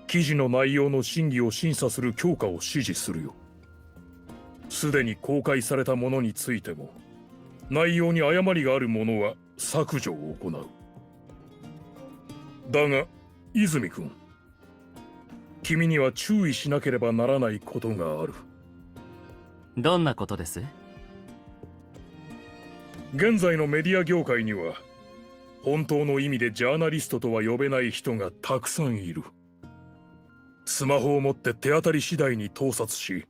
Speaker 3: 記事の内容の審議を審査する強化を指示するよ。すでに公開されたものについても、内容に誤りがあるものは削除を行う。だが、泉君、君には注意しなければならないことがある。
Speaker 1: どんなことです？
Speaker 3: 現在のメディア業界には、本当の意味でジャーナリストとは呼べない人がたくさんいる。スマホを持って手当たり次第に盗撮し、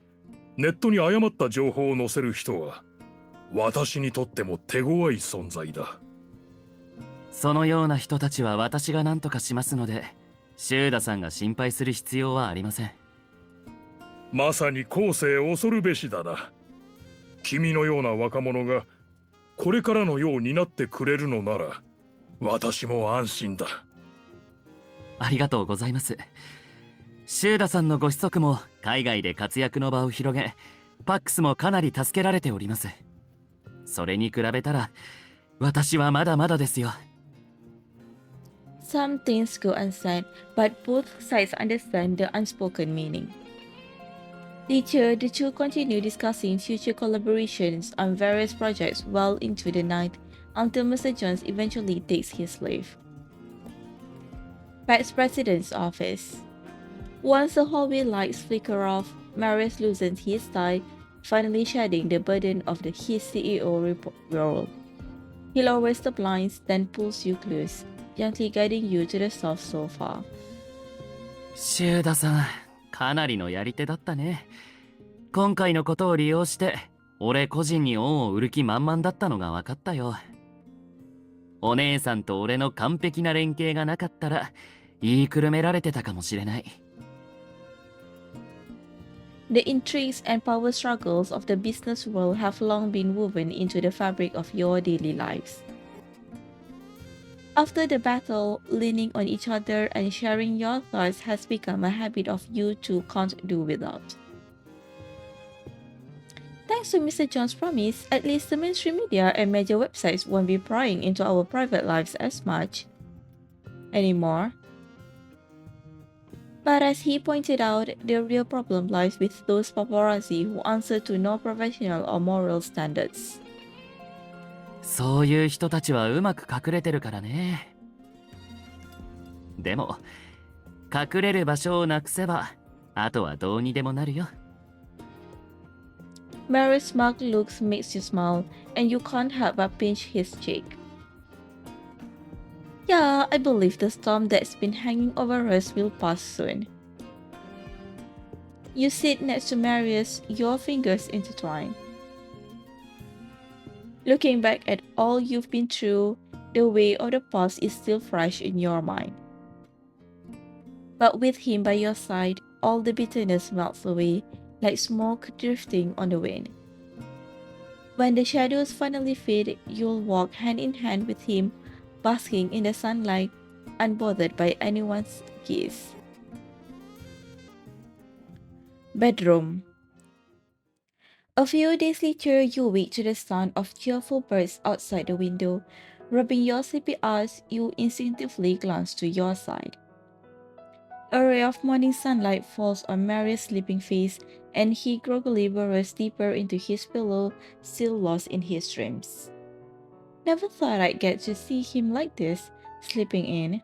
Speaker 3: ネットに誤った情報を載せる人は、私にとっても手強い存在だ。
Speaker 1: そのような人たちは私が何とかしますので、シューダさんが心配する必要はありません。
Speaker 3: まさに後世恐るべしだな。君のような若者がこれからのようになってくれるのなら、私も安心だ。
Speaker 1: ありがとうございます。シューダさんのご子息も海外で活躍の場を広げ、パックスもかなり助けられております。それに比べたら、私はまだまだですよ。
Speaker 2: Some things go unsaid, but both sides understand the unspoken meaning. Later, the two continue discussing future collaborations on various projects well into the night, until Mr. Jones eventually takes his leave. PAX President's office. Once the hallway lights flicker off, Marius loosens his tie, finally shedding the burden of his CEO role. He lowers the blinds, then pulls you close, gently guiding you to the soft sofa.
Speaker 1: シューダさん、かなりのやり手だったね。今回のことを利用して、俺個人に恩を売る気満々だったのが分かったよ。お姉さんと俺の完璧な連携がなかったら、言いくるめられてたかもしれない。
Speaker 2: The intrigues and power struggles of the business world have long been woven into the fabric of your daily lives. After the battle, leaning on each other and sharing your thoughts has become a habit of you two can't do without. Thanks to Mr. John's promise, at least the mainstream media and major websites won't be prying into our private lives as much anymore. But as he pointed out, the real problem lies with those paparazzi who answer to no professional or moral standards.
Speaker 1: そういう人たちはうまく隠れてるからね。でも隠れる場所をなくせばあとはどうにでもなるよ。
Speaker 2: Marius' smug looks makes you smile, and you can't help but pinch his cheek. Yeah, I believe the storm that's been hanging over us will pass soon. You sit next to Marius, your fingers intertwined. Looking back at all you've been through, the weight of the past is still fresh in your mind. But with him by your side, all the bitterness melts away like smoke drifting on the wind. When the shadows finally fade, you'll walk hand in hand with him, basking in the sunlight, unbothered by anyone's gaze. Bedroom. A few days later, you wake to the sound of cheerful birds outside the window. Rubbing your sleepy eyes, you instinctively glance to your side. A ray of morning sunlight falls on Marius' sleeping face, and he groggily burrows deeper into his pillow, still lost in his dreams. Never thought I'd get to see him like this, sleeping in.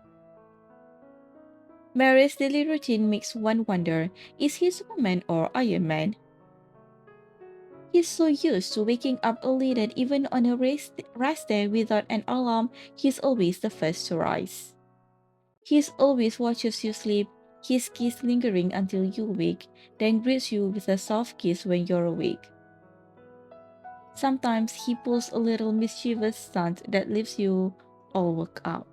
Speaker 2: Marius' daily routine makes one wonder, is he Superman or Iron Man? He's so used to waking up early that even on a rest day without an alarm, he's always the first to rise. He always watches you sleep, his kiss lingering until you wake, then greets you with a soft kiss when you're awake. Sometimes he pulls a little mischievous stunt that leaves you all woke up.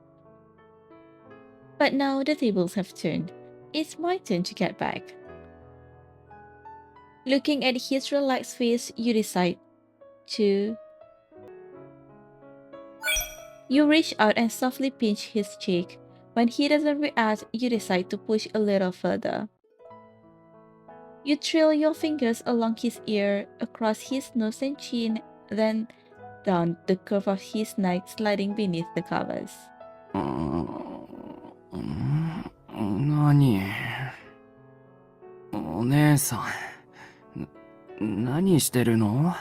Speaker 2: But now the tables have turned. It's my turn to get back. Looking at his relaxed face, you decide to... You reach out and softly pinch his cheek. When he doesn't react, you decide to push a little further. You trail your fingers along his ear, across his nose and chin, then down the curve of his neck, sliding beneath the covers.
Speaker 1: 何お姉さん何してるの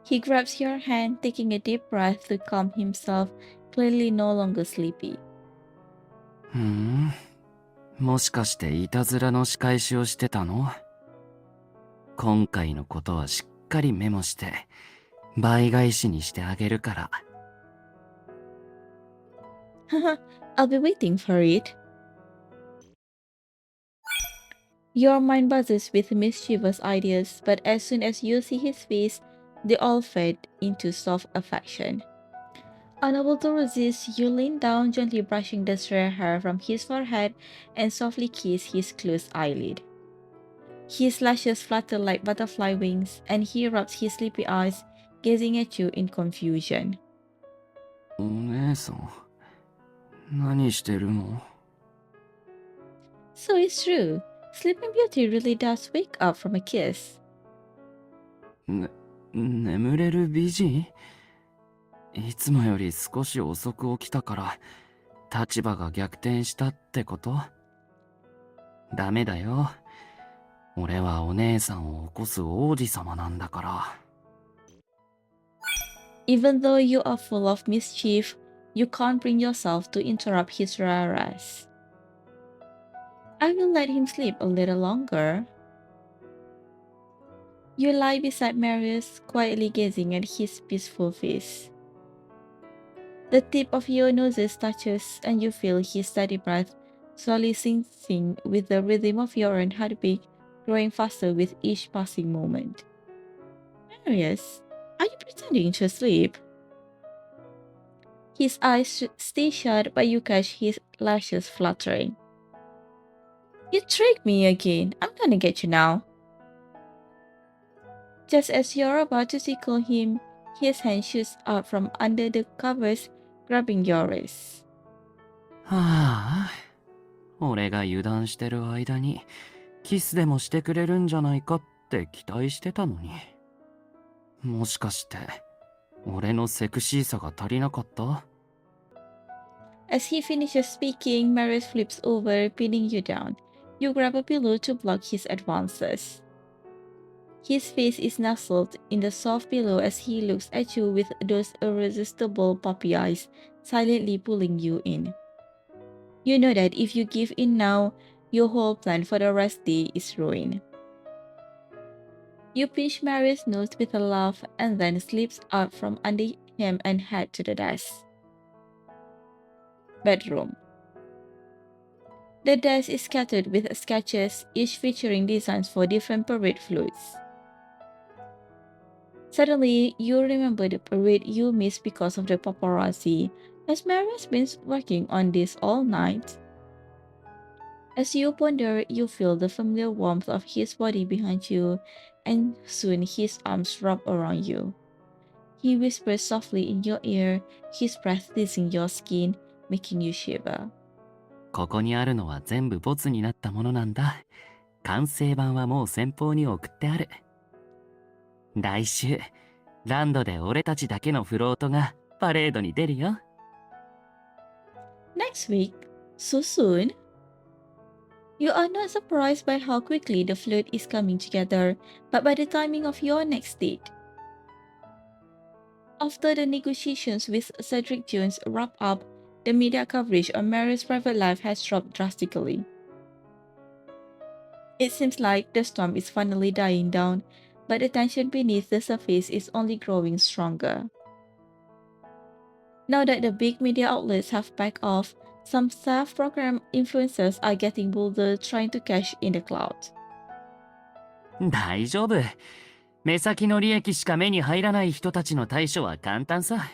Speaker 2: He grabs your hand, taking a deep breath to calm himself, clearly no longer sleepy.
Speaker 1: もしかしていたずらの仕返しをしてたの？今回のことはしっかりメモして倍返しにしてあげるから。
Speaker 2: I'll be waiting for it. Your mind buzzes with mischievous ideas, but as soon as you see his face, they all fade into soft affection. Unable to resist, you lean down, gently brushing the stray hair from his forehead and softly kiss his closed eyelid. His lashes flutter like butterfly wings, and he rubs his sleepy eyes, gazing at you in confusion.
Speaker 1: お姉さん何してるの？
Speaker 2: So it's true. Sleeping Beauty really does wake up from a kiss.
Speaker 1: 眠れる美人？いつもより少し遅く起きたから立場が逆転したってこと？ダメだよ。俺はお姉さんを起こす王子様なんだから。
Speaker 2: Even though you are full of mischief, you can't bring yourself to interrupt his rare rest. I will let him sleep a little longer. You lie beside Marius, quietly gazing at his peaceful face. The tip of your noses touches, and you feel his steady breath slowly syncing with the rhythm of your own heartbeat, growing faster with each passing moment. Marius, are you pretending to sleep? His eyes stay shut, but you catch his lashes fluttering. You tricked me again. I'm gonna get you now. Just as you're about to tickle him, his hand shoots up from under the covers, grabbing your wrist.
Speaker 1: はあ、俺が油断してる間にキスでもしてくれるんじゃないかって期待してたのに。もしかして俺のセクシーさが足りなかった？
Speaker 2: As he finishes speaking, Marius flips over, pinning you down. You grab a pillow to block his advances. His face is nestled in the soft pillow as he looks at you with those irresistible puppy eyes, silently pulling you in. You know that if you give in now, your whole plan for the rest day is ruined. You pinch Marius' nose with a laugh and then slips out from under him and head to the desk. Bedroom. The desk is scattered with sketches, each featuring designs for different parade floats. Suddenly, you remember the parade you missed because of the paparazzi. Has Marius been working on this all night? As you ponder, you feel the familiar warmth of his body behind you, and soon his arms wrap around you. He whispers softly in your ear, his breath teasing your skin, making you shiver.
Speaker 1: ここにあるのは全部ボツになったものなんだ。完成版はもう先方に送ってある。来週、ランドで俺たちだけのフロートがパレードに出るよ。
Speaker 2: Next week? So soon? You are not surprised by how quickly the float is coming together, but by the timing of your next date. After the negotiations with Cedric Jones wrap up, the media coverage on Marius' private life has dropped drastically. It seems like the storm is finally dying down, but the tension beneath the surface is only growing stronger. Now that the big media outlets have backed off, some self-programmed influencers are getting bolder trying to cash in the cloud.
Speaker 1: 大丈夫。目先の利益しか目に入らない人たちの対処は簡単さ。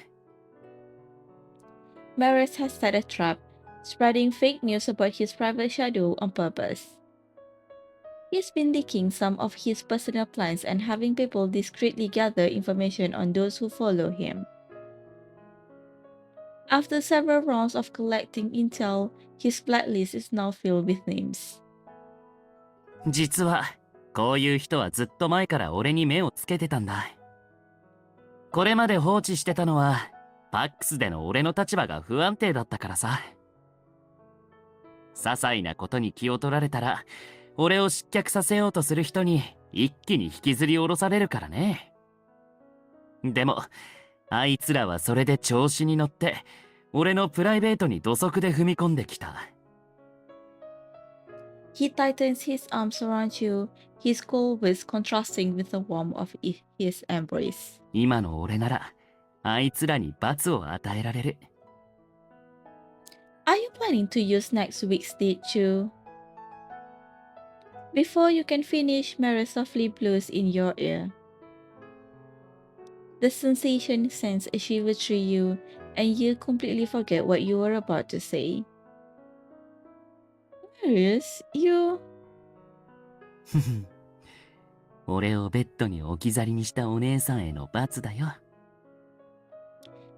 Speaker 2: Marius has set a trap, spreading fake news about his private shadow on purpose. He's been leaking some of his personal plans and having people discreetly gather information on those who follow him. After several rounds of collecting intel, his blacklist is now filled with names.
Speaker 1: 実は、こういう人はずっと前から俺に目をつけてたんだ。これまで放置してたのは、パックスでの俺の立場が不安定だったからさ。些細なことに気を取られたら、俺を失脚させようとする人に一気に引きずり下ろされるからね。でも、あいつらはそれで調子に乗って、俺のプライベートに土足で踏み込んできた。
Speaker 2: He tightens his arms around you, his cold words contrasting with the warmth of his embrace.
Speaker 1: 今の俺なら、あいつらに罰を与えられる。
Speaker 2: Are you planning to use next week's date too? Before you can finish, Marius softly blows in your ear. The sensation sends a shiver through you, and you completely forget what you were about to say. Marius, you...
Speaker 1: 俺をベッドに置き去りにしたお姉さんへの罰だよ。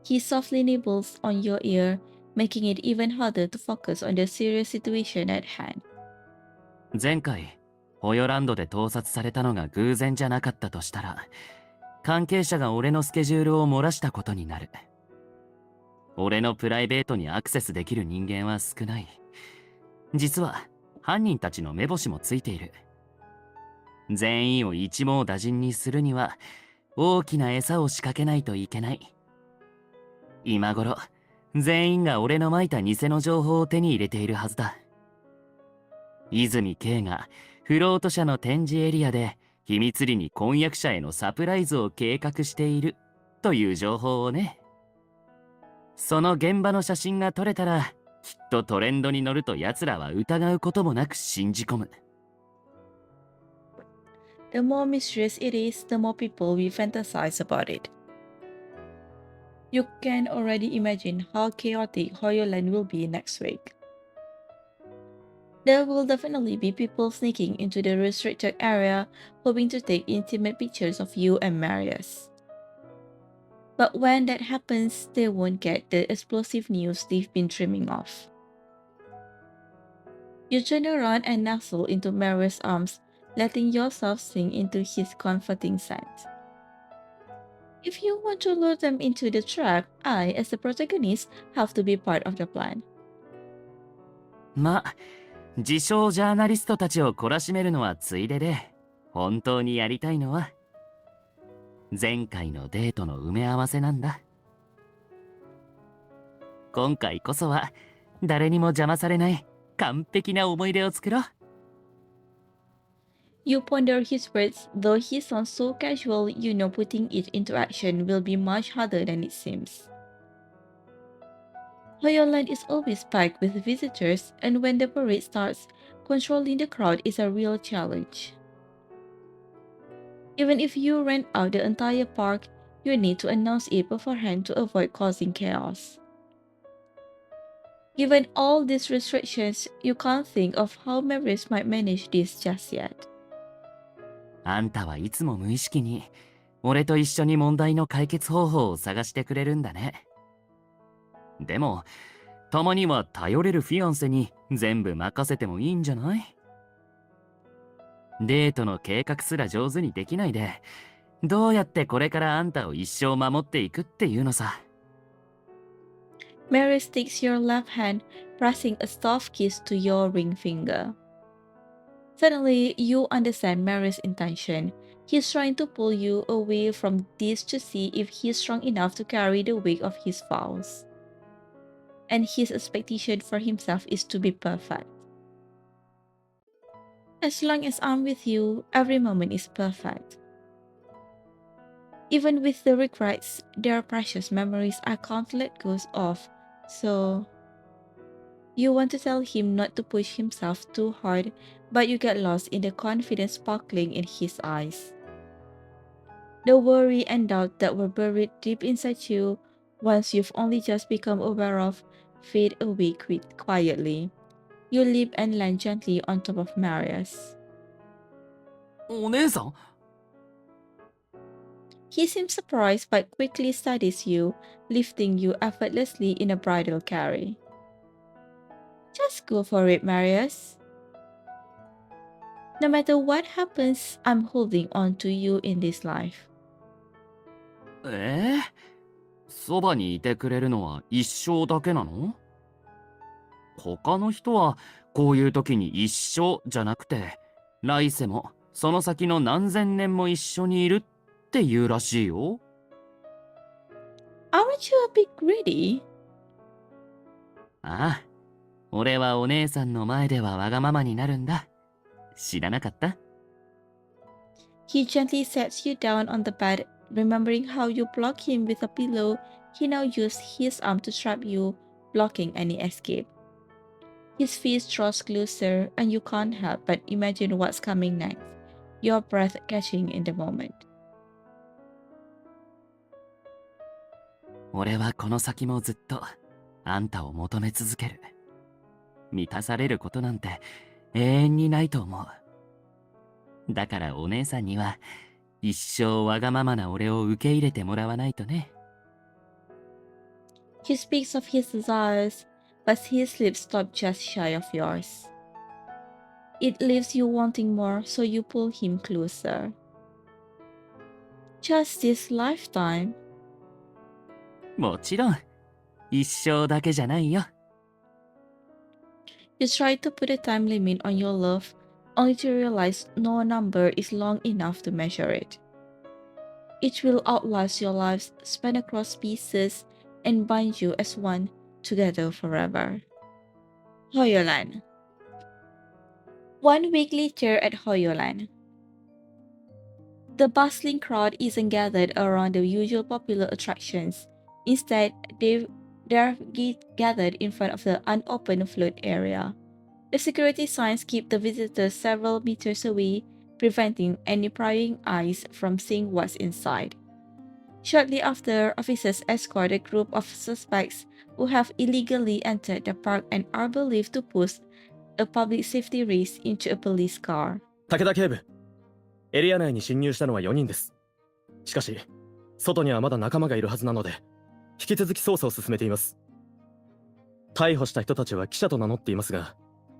Speaker 2: He softly nibbles on your ear, making it even harder to focus on the serious situation at hand.
Speaker 1: 前回、ホヨランドで盗撮されたのが偶然じゃなかったとしたら、関係者が俺のスケジュールを漏らしたことになる。俺のプライベートにアクセスできる人間は少ない。実は、犯人たちの目星もついている。全員を一網打尽にするには、大きな餌を仕掛けないといけない。今頃、全員が俺のまいた偽の情報を手に入れているはずだ。泉慶がフロート社の展示エリアで秘密裏に婚約者へのサプライズを計画しているという情報をね。その現場の写真が撮れたらきっとトレンドに乗ると奴らは疑うこともなく信じ込む。
Speaker 2: The more mysterious it is, the more people will fantasize about it. You can already imagine how chaotic Hoyoland will be next week. There will definitely be people sneaking into the restricted area, hoping to take intimate pictures of you and Marius. But when that happens, they won't get the explosive news they've been dreaming of. You turn around and nestle into Marius' arms, letting yourself sink into his comforting scent. If you want to lure them into the trap, I, as the protagonist, have to be part of the plan.
Speaker 1: ま、自称ジャーナリストたちを懲らしめるのはついでで、本当にやりたいのは前回のデートの埋め合わせなんだ。今回こそは誰にも邪魔されない完璧な思い出を作ろう。
Speaker 2: You ponder his words, though he sounds so casual, you know putting it into action will be much harder than it seems. Hoyoland is always packed with visitors, and when the parade starts, controlling the crowd is a real challenge. Even if you rent out the entire park, you need to announce it beforehand to avoid causing chaos. Given all these restrictions, you can't think of how Marius might manage this just yet.
Speaker 1: あんたはいつも無意識に俺と一緒に問題の解決方法を探してくれるんだね。でもたまには頼れるフィアンセに全部任せてもいいんじゃない？デートの計画すら上手にできないで、どうやってこれからあんたを一生守っていくっていうのさ。
Speaker 2: Marius takes your left hand, pressing a soft kiss to your ring finger. Suddenly, you understand Marius' intention. He's trying to pull you away from this to see if he's strong enough to carry the weight of his vows. And his expectation for himself is to be perfect. As long as I'm with you, every moment is perfect. Even with the regrets, there are precious memories I can't let go of, so... You want to tell him not to push himself too hard, but you get lost in the confidence sparkling in his eyes. The worry and doubt that were buried deep inside you, once you've only just become aware of, fade away quietly. You leap and land gently on top of Marius.
Speaker 1: お姉さん？
Speaker 2: He seems surprised but quickly studies you, lifting you effortlessly in a bridal carry. Just go for it, Marius. No matter what happens, I'm holding on to you in this life.
Speaker 1: そばにいてくれるのは一生だけなの？他の人はこういう時に一生じゃなくて来世もその先の何千年も一緒にいるって言うらしいよ。
Speaker 2: Aren't you a bit greedy?
Speaker 1: ああ、俺はお姉さんの前ではわがままになるんだ。知らなかった？
Speaker 2: He gently sets you down on the bed, remembering how you blocked him with a pillow. He now used his arm to trap you, blocking any escape. His face draws closer, and you can't help but imagine what's coming next, your breath catching in the moment.
Speaker 1: 俺はこの先もずっとあんたを求め続ける。満たされることなんて永遠にないと思う。だからお姉さんには一生わがままな俺を受け入れてもらわないとね。
Speaker 2: He speaks of his desires, but his lips stop just shy of yours. It leaves you wanting more, so you pull him closer. Just this lifetime.
Speaker 1: もちろん一生だけじゃないよ。
Speaker 2: You try to put a time limit on your love, only to realize no number is long enough to measure it. Each will outlast your lives, span across species, and bind you as one, together forever. Hoyoland. 1 week later at Hoyoland. The bustling crowd isn't gathered around the usual popular attractions. Instead, they're gathered in front of the unopened float area. The security signs keep the visitors several meters away, preventing any prying eyes from seeing what's inside. Shortly after, officers escort a group of suspects who have illegally entered the park and are believed to pose a public safety risk into a police car.
Speaker 4: 武田警部、エリア内に侵入したのは4人です。しかし、外にはまだ仲間がいるはずなので、引き続き捜査を進めています。逮捕した人たちは記者と名乗っていますが、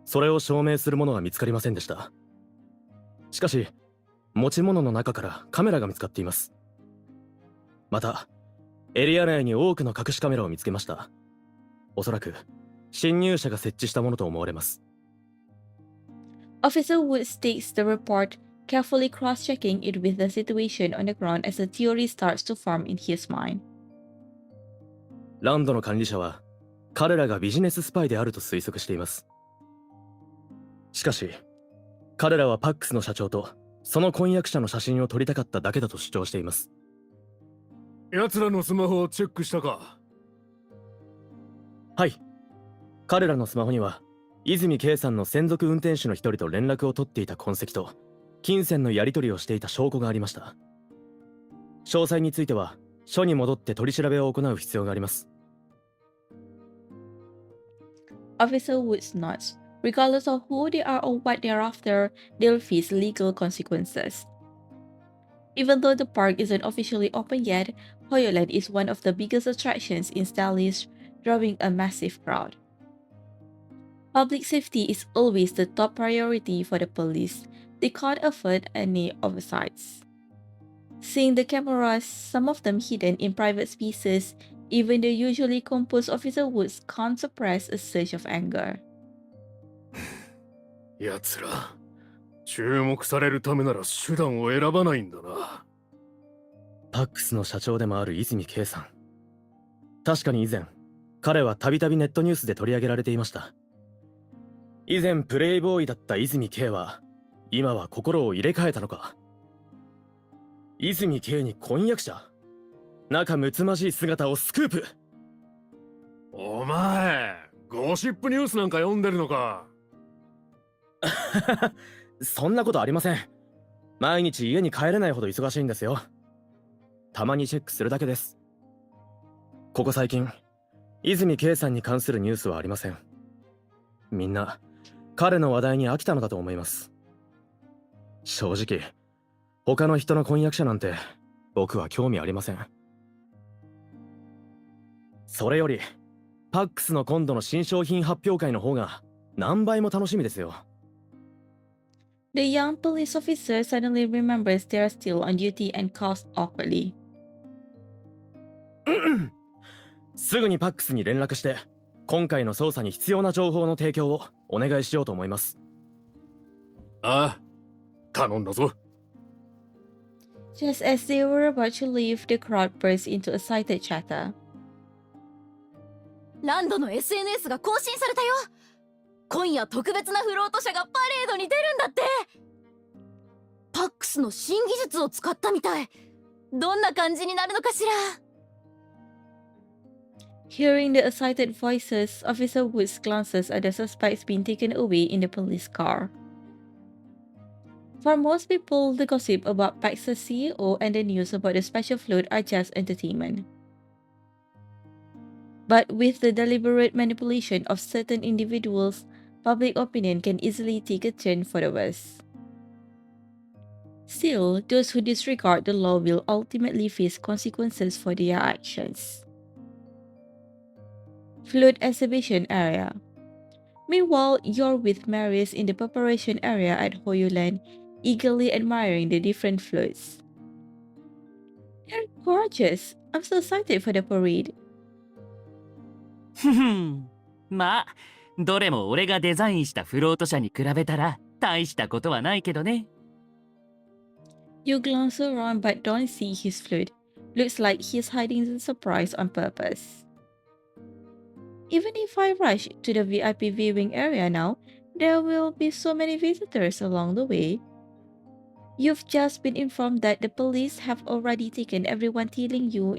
Speaker 4: それを証明するものは見つかりませんでした。しかし、持ち物の中からカメラが見つかっています。また、エリア内に多くの隠しカメラを見つけました。おそらく、侵入者が設置したものと思われます。
Speaker 2: Officer Wood takes the report, carefully cross-checking it with the situation on the ground as a theory starts to form in his mind.
Speaker 4: ランドの管理者は彼らがビジネススパイであると推測しています。しかし彼らはパックスの社長とその婚約者の写真を撮りたかっただけだと主張しています。
Speaker 3: 奴らのスマホをチェックしたか？
Speaker 4: はい。彼らのスマホには泉圭さんの専属運転手の一人と連絡を取っていた痕跡と金銭のやり取りをしていた証拠がありました。詳細については署に戻って取り調べを行う必要があります。
Speaker 2: Officer Woods nods. Regardless of who they are or what they're after, they'll face legal consequences. Even though the park isn't officially open yet, Hoyoland is one of the biggest attractions in Stylish, drawing a massive crowd. Public safety is always the top priority for the police. They can't afford any oversights. Seeing the cameras, some of them hidden in private spaces, even the usually composed Officer Woods can't suppress a surge of anger.
Speaker 3: 奴ら、注目されるためなら手段を選ばないんだな。
Speaker 4: パックスの社長でもある泉圭さん。確かに以前彼はたびたびネットニュースで取り上げられていました。以前プレイボーイだった泉圭は今は心を入れ替えたのか。泉圭に婚約者、仲睦まじい姿をスクープ。
Speaker 3: お前、ゴシップニュースなんか読んでるのか？
Speaker 4: そんなことありません。毎日家に帰れないほど忙しいんですよ。たまにチェックするだけです。ここ最近泉圭さんに関するニュースはありません。みんな彼の話題に飽きたのだと思います。正直他の人の婚約者なんて僕は興味ありません。それよりパックスの今度の新商品発表会の方が何倍も楽しみですよ。
Speaker 2: The young police officer suddenly remembers they are still on duty and coughs awkwardly.
Speaker 4: すぐにパックスに連絡して今回の捜査に必要な情報の提供をお願いしようと思います。
Speaker 3: ああ、頼んだぞ。
Speaker 2: Just as they were about to leave, the crowd burst into excited chatter.
Speaker 5: ランドの SNS が更新されたよ。今夜特別なフロート車がパレードに出るんだって。パックスの新技術を使ったみたい。どんな感じになるのかしら。
Speaker 2: Hearing the excited voices, Officer Woods glances at the suspects being taken away in the police car. For most people, the gossip about Pax's CEO and the news about the special float are just entertainment. But with the deliberate manipulation of certain individuals, public opinion can easily take a turn for the worse. Still, those who disregard the law will ultimately face consequences for their actions. Float Exhibition Area. Meanwhile, you're with Marius in the preparation area at Hoyoland, eagerly admiring the different floats. They're gorgeous! I'm so excited for the parade.
Speaker 1: ふふん。まあ、どれも俺がデザインしたフロート車に比べたら大したことはないけどね。
Speaker 2: You glance around but don't see his float. Looks like he's hiding the surprise on purpose. Even if I rush to the VIP viewing area now, there will be so many visitors along the way. You've just been informed that the police have already taken everyone tailing you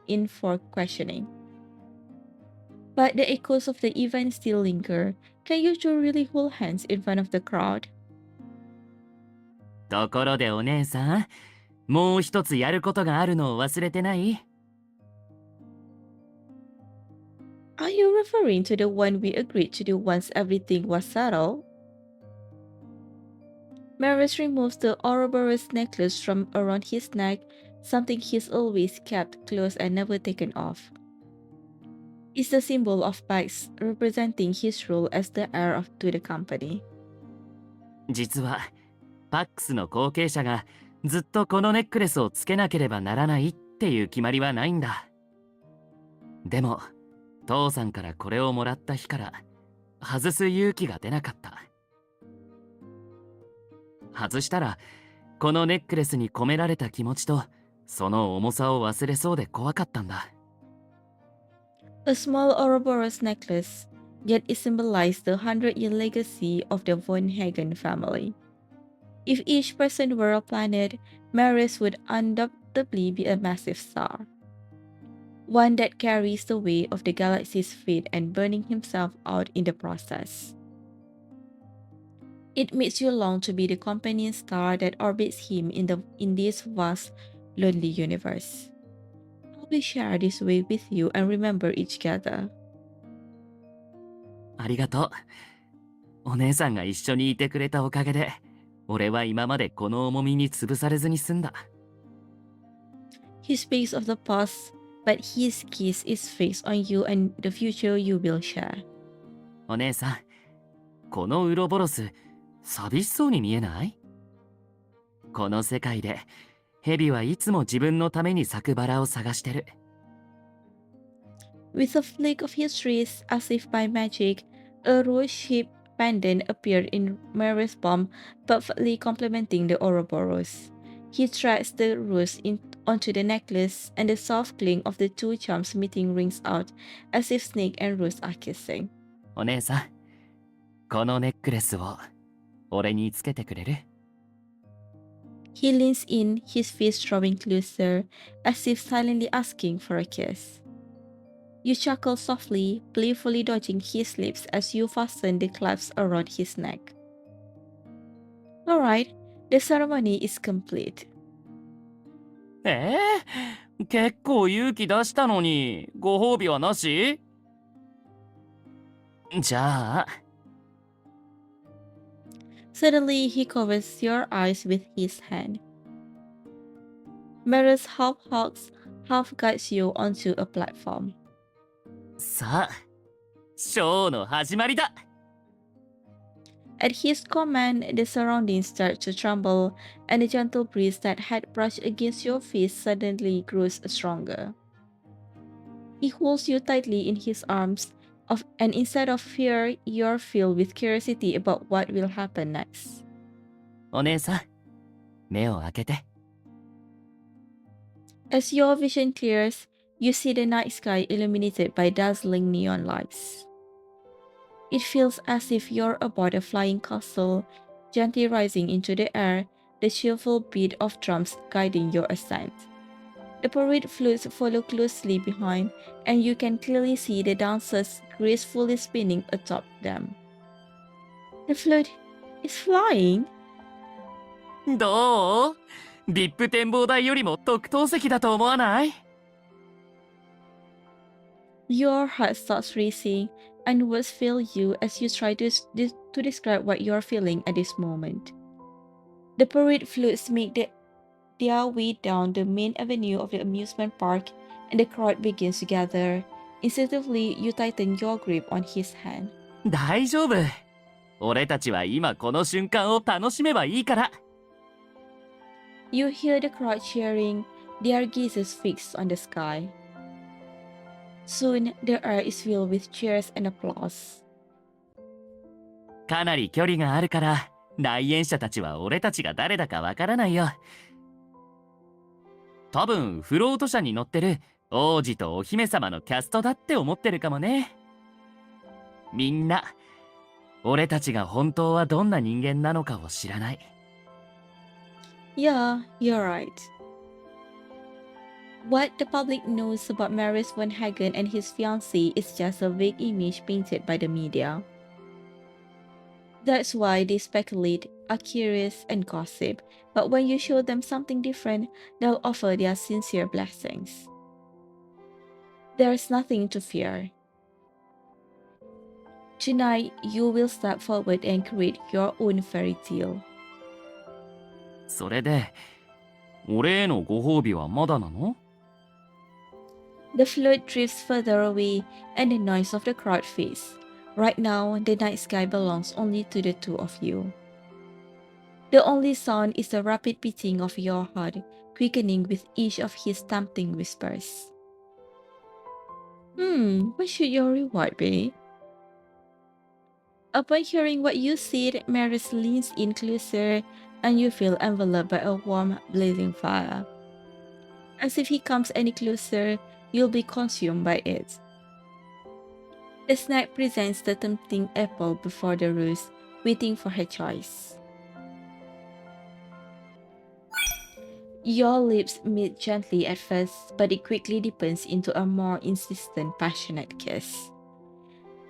Speaker 2: in for questioning. But the echoes of the event still linger. Can you two really hold hands in front of the crowd?
Speaker 1: ところでお姉さん、もう一つやることがあるのを忘れてない？
Speaker 2: Are you referring to the one we agreed to do once everything was settled? Marius removes the Ouroboros necklace from around his neck, something he's always kept close and never taken off. It's the symbol of Pax, representing his role as the heir to the company.
Speaker 1: 実はパックスの後継者がずっとこのネックレスをつけなければならないっていう決まりはないんだ。でも父さんからこれをもらった日から外す勇気が出なかった。外したらこのネックレスに込められた気持ちとその重さを忘れそうで怖かったんだ。
Speaker 2: A small Ouroboros necklace, yet it symbolized the 100-year legacy of the von Hagen family. If each person were a planet, Marius would undoubtedly be a massive star. One that carries the weight of the galaxy's fate and burning himself out in the process. It makes you long to be the companion star that orbits him in this vast, lonely universe. I'll be share this way with you and remember it together.
Speaker 1: ありがとう。お姉さんが一緒にいてくれたおかげで、俺は今までこの重みに潰されずに済んだ。
Speaker 2: He speaks of the past, but his kiss is fixed on you and the future you will share.
Speaker 1: お姉さん、このウロボロス、寂しそうに見えない？この世界で、ヘビはいつも自分のために咲くバラを探してる。
Speaker 2: With a flick of his wrist, as if by magic, a rose-shaped pendant appeared in Marius' palm, perfectly complementing the Ouroboros. He threads the rose onto the necklace, and the soft cling of the two charms meeting rings out, as if snake and rose are kissing.
Speaker 1: お姉さん、このネックレスを俺につけてくれる？
Speaker 2: He leans in, his face drawing closer, as if silently asking for a kiss. You chuckle softly, playfully dodging his lips as you fasten the clasps around his neck. Alright, the ceremony is complete.
Speaker 1: 結構勇気出したのに、ご褒美はなし？じゃあ。
Speaker 2: Suddenly, he covers your eyes with his hand. Marius half hugs, half guides you onto a platform.
Speaker 1: さあ、ショーの始まりだ。
Speaker 2: At his command, the surroundings start to tremble, and the gentle breeze that had brushed against your face suddenly grows stronger. He holds you tightly in his arms, and instead of fear, you're filled with curiosity about what will happen next.
Speaker 1: お姉さん、目を開けて。
Speaker 2: As your vision clears, you see the night sky illuminated by dazzling neon lights. It feels as if you're aboard a flying castle, gently rising into the air, the cheerful beat of drums guiding your ascent. The parade floats follow closely behind, and you can clearly see the dancers gracefully spinning atop them. The float is flying.
Speaker 1: どう？ビップ展望台よりも特等席だと思わない？
Speaker 2: Your heart starts racing, and words fail you as you try to describe what you're feeling at this moment. The parade floats make their way down the main avenue of the amusement park, and the crowd begins to gather. Instinctively, you tighten your grip on his hand.
Speaker 1: 大丈夫。俺たちは今この瞬間を楽しめばいいから。
Speaker 2: You hear the crowd cheering, their gazes fixed on the sky. Soon, the air is filled with cheers and applause.
Speaker 1: かなり距離があるから、来園者たちは俺たちが誰だかわからないよ。多分フロート車に乗ってる王子とお姫様のキャストだって思ってるかもね。みんな、俺たちが本当はどんな人間なのかを知らない。
Speaker 2: Yeah, you're right. What the public knows about Marius von Hagen and his fiancée is just a vague image painted by the media. That's why they speculate, are curious, and gossip, but when you show them something different, they'll offer their sincere blessings. There's nothing to fear. Tonight, you will step forward and create your own fairy tale.
Speaker 1: それで、俺へのご褒美はまだなの？
Speaker 2: The float drifts further away, and the noise of the crowd fades. Right now, the night sky belongs only to the two of you. The only sound is the rapid beating of your heart, quickening with each of his tempting whispers. What should your reward be? Upon hearing what you said, Marius leans in closer, and you feel enveloped by a warm, blazing fire. As if he comes any closer, you'll be consumed by it. The snack presents the tempting apple before the rose, waiting for her choice. Your lips meet gently at first, but it quickly deepens into a more insistent, passionate kiss.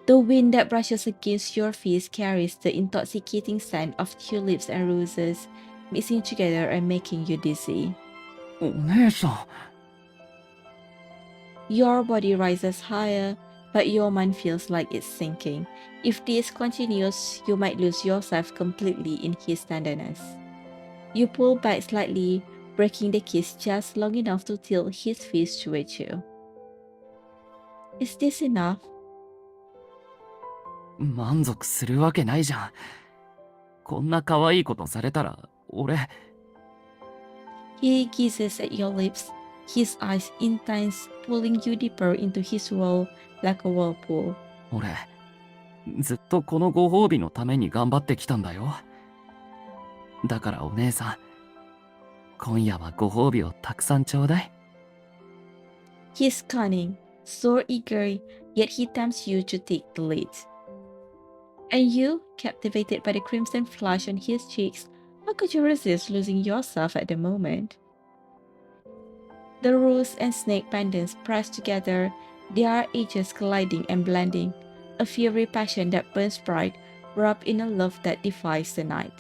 Speaker 2: The wind that brushes against your face carries the intoxicating scent of tulips and roses, mixing together and making you dizzy.
Speaker 1: お姉さん。
Speaker 2: Your body rises higher, but your mind feels like it's sinking. If this continues, you might lose yourself completely in his tenderness. You pull back slightly, breaking the kiss just long enough to tilt his face towards you. Is this enough?
Speaker 1: 満足するわけないじゃん。こんな可愛いことされたら、俺。
Speaker 2: He gazes at your lips, his eyes intense, pulling you deeper into his world like a whirlpool.
Speaker 1: 俺、ずっとこのご褒美のために頑張ってきたんだよ。だからお姉さん、今夜はご褒美をたくさんちょうだい。
Speaker 2: He's cunning, so eager, yet he tempts you to take the lead. And you, captivated by the crimson flush on his cheeks, how could you resist losing yourself at the moment? The rose and snake pendants press together, their edges colliding and blending, a fiery passion that burns bright, wrapped in a love that defies the night.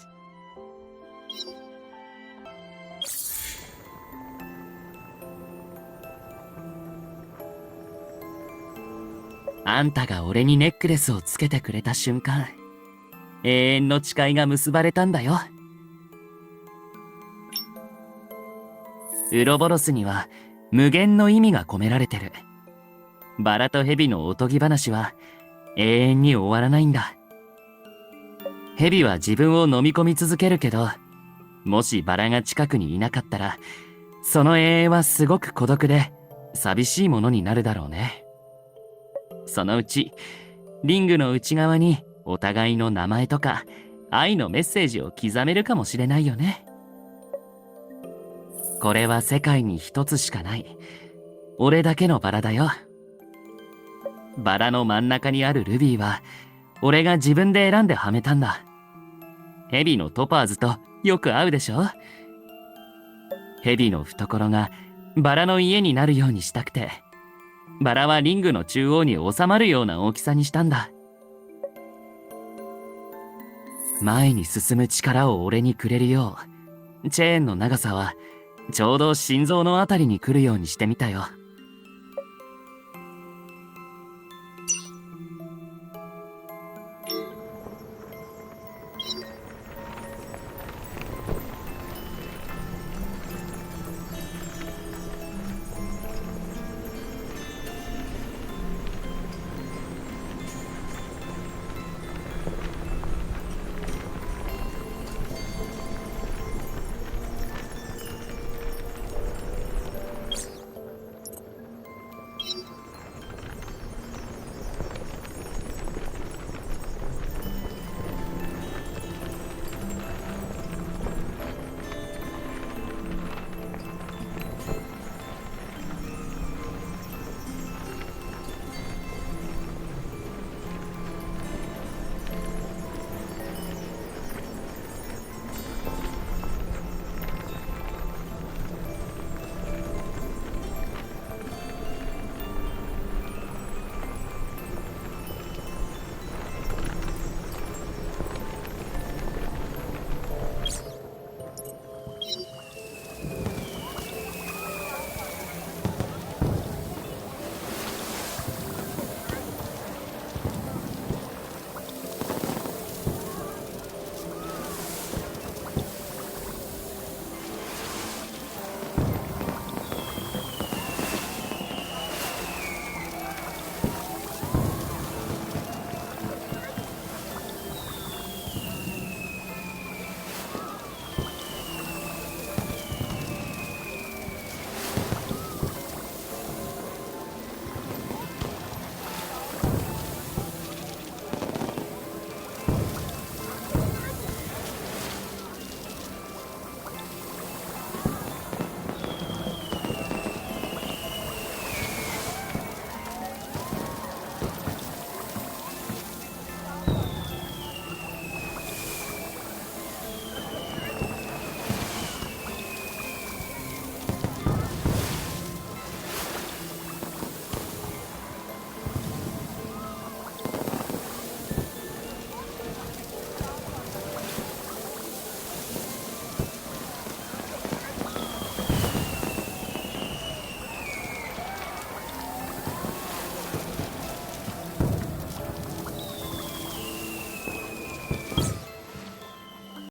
Speaker 1: あんたが俺にネックレスをつけてくれた瞬間、永遠の誓いが結ばれたんだよ。ウロボロスには無限の意味が込められてる。バラとヘビのおとぎ話は永遠に終わらないんだ。ヘビは自分を飲み込み続けるけど、もしバラが近くにいなかったら、その永遠はすごく孤独で寂しいものになるだろうね。そのうちリングの内側にお互いの名前とか愛のメッセージを刻めるかもしれないよね。これは世界に一つしかない俺だけのバラだよ。バラの真ん中にあるルビーは俺が自分で選んではめたんだ。ヘビのトパーズとよく合うでしょ。ヘビの懐がバラの家になるようにしたくて、バラはリングの中央に収まるような大きさにしたんだ。前に進む力を俺にくれるよう、チェーンの長さはちょうど心臓のあたりに来るようにしてみたよ。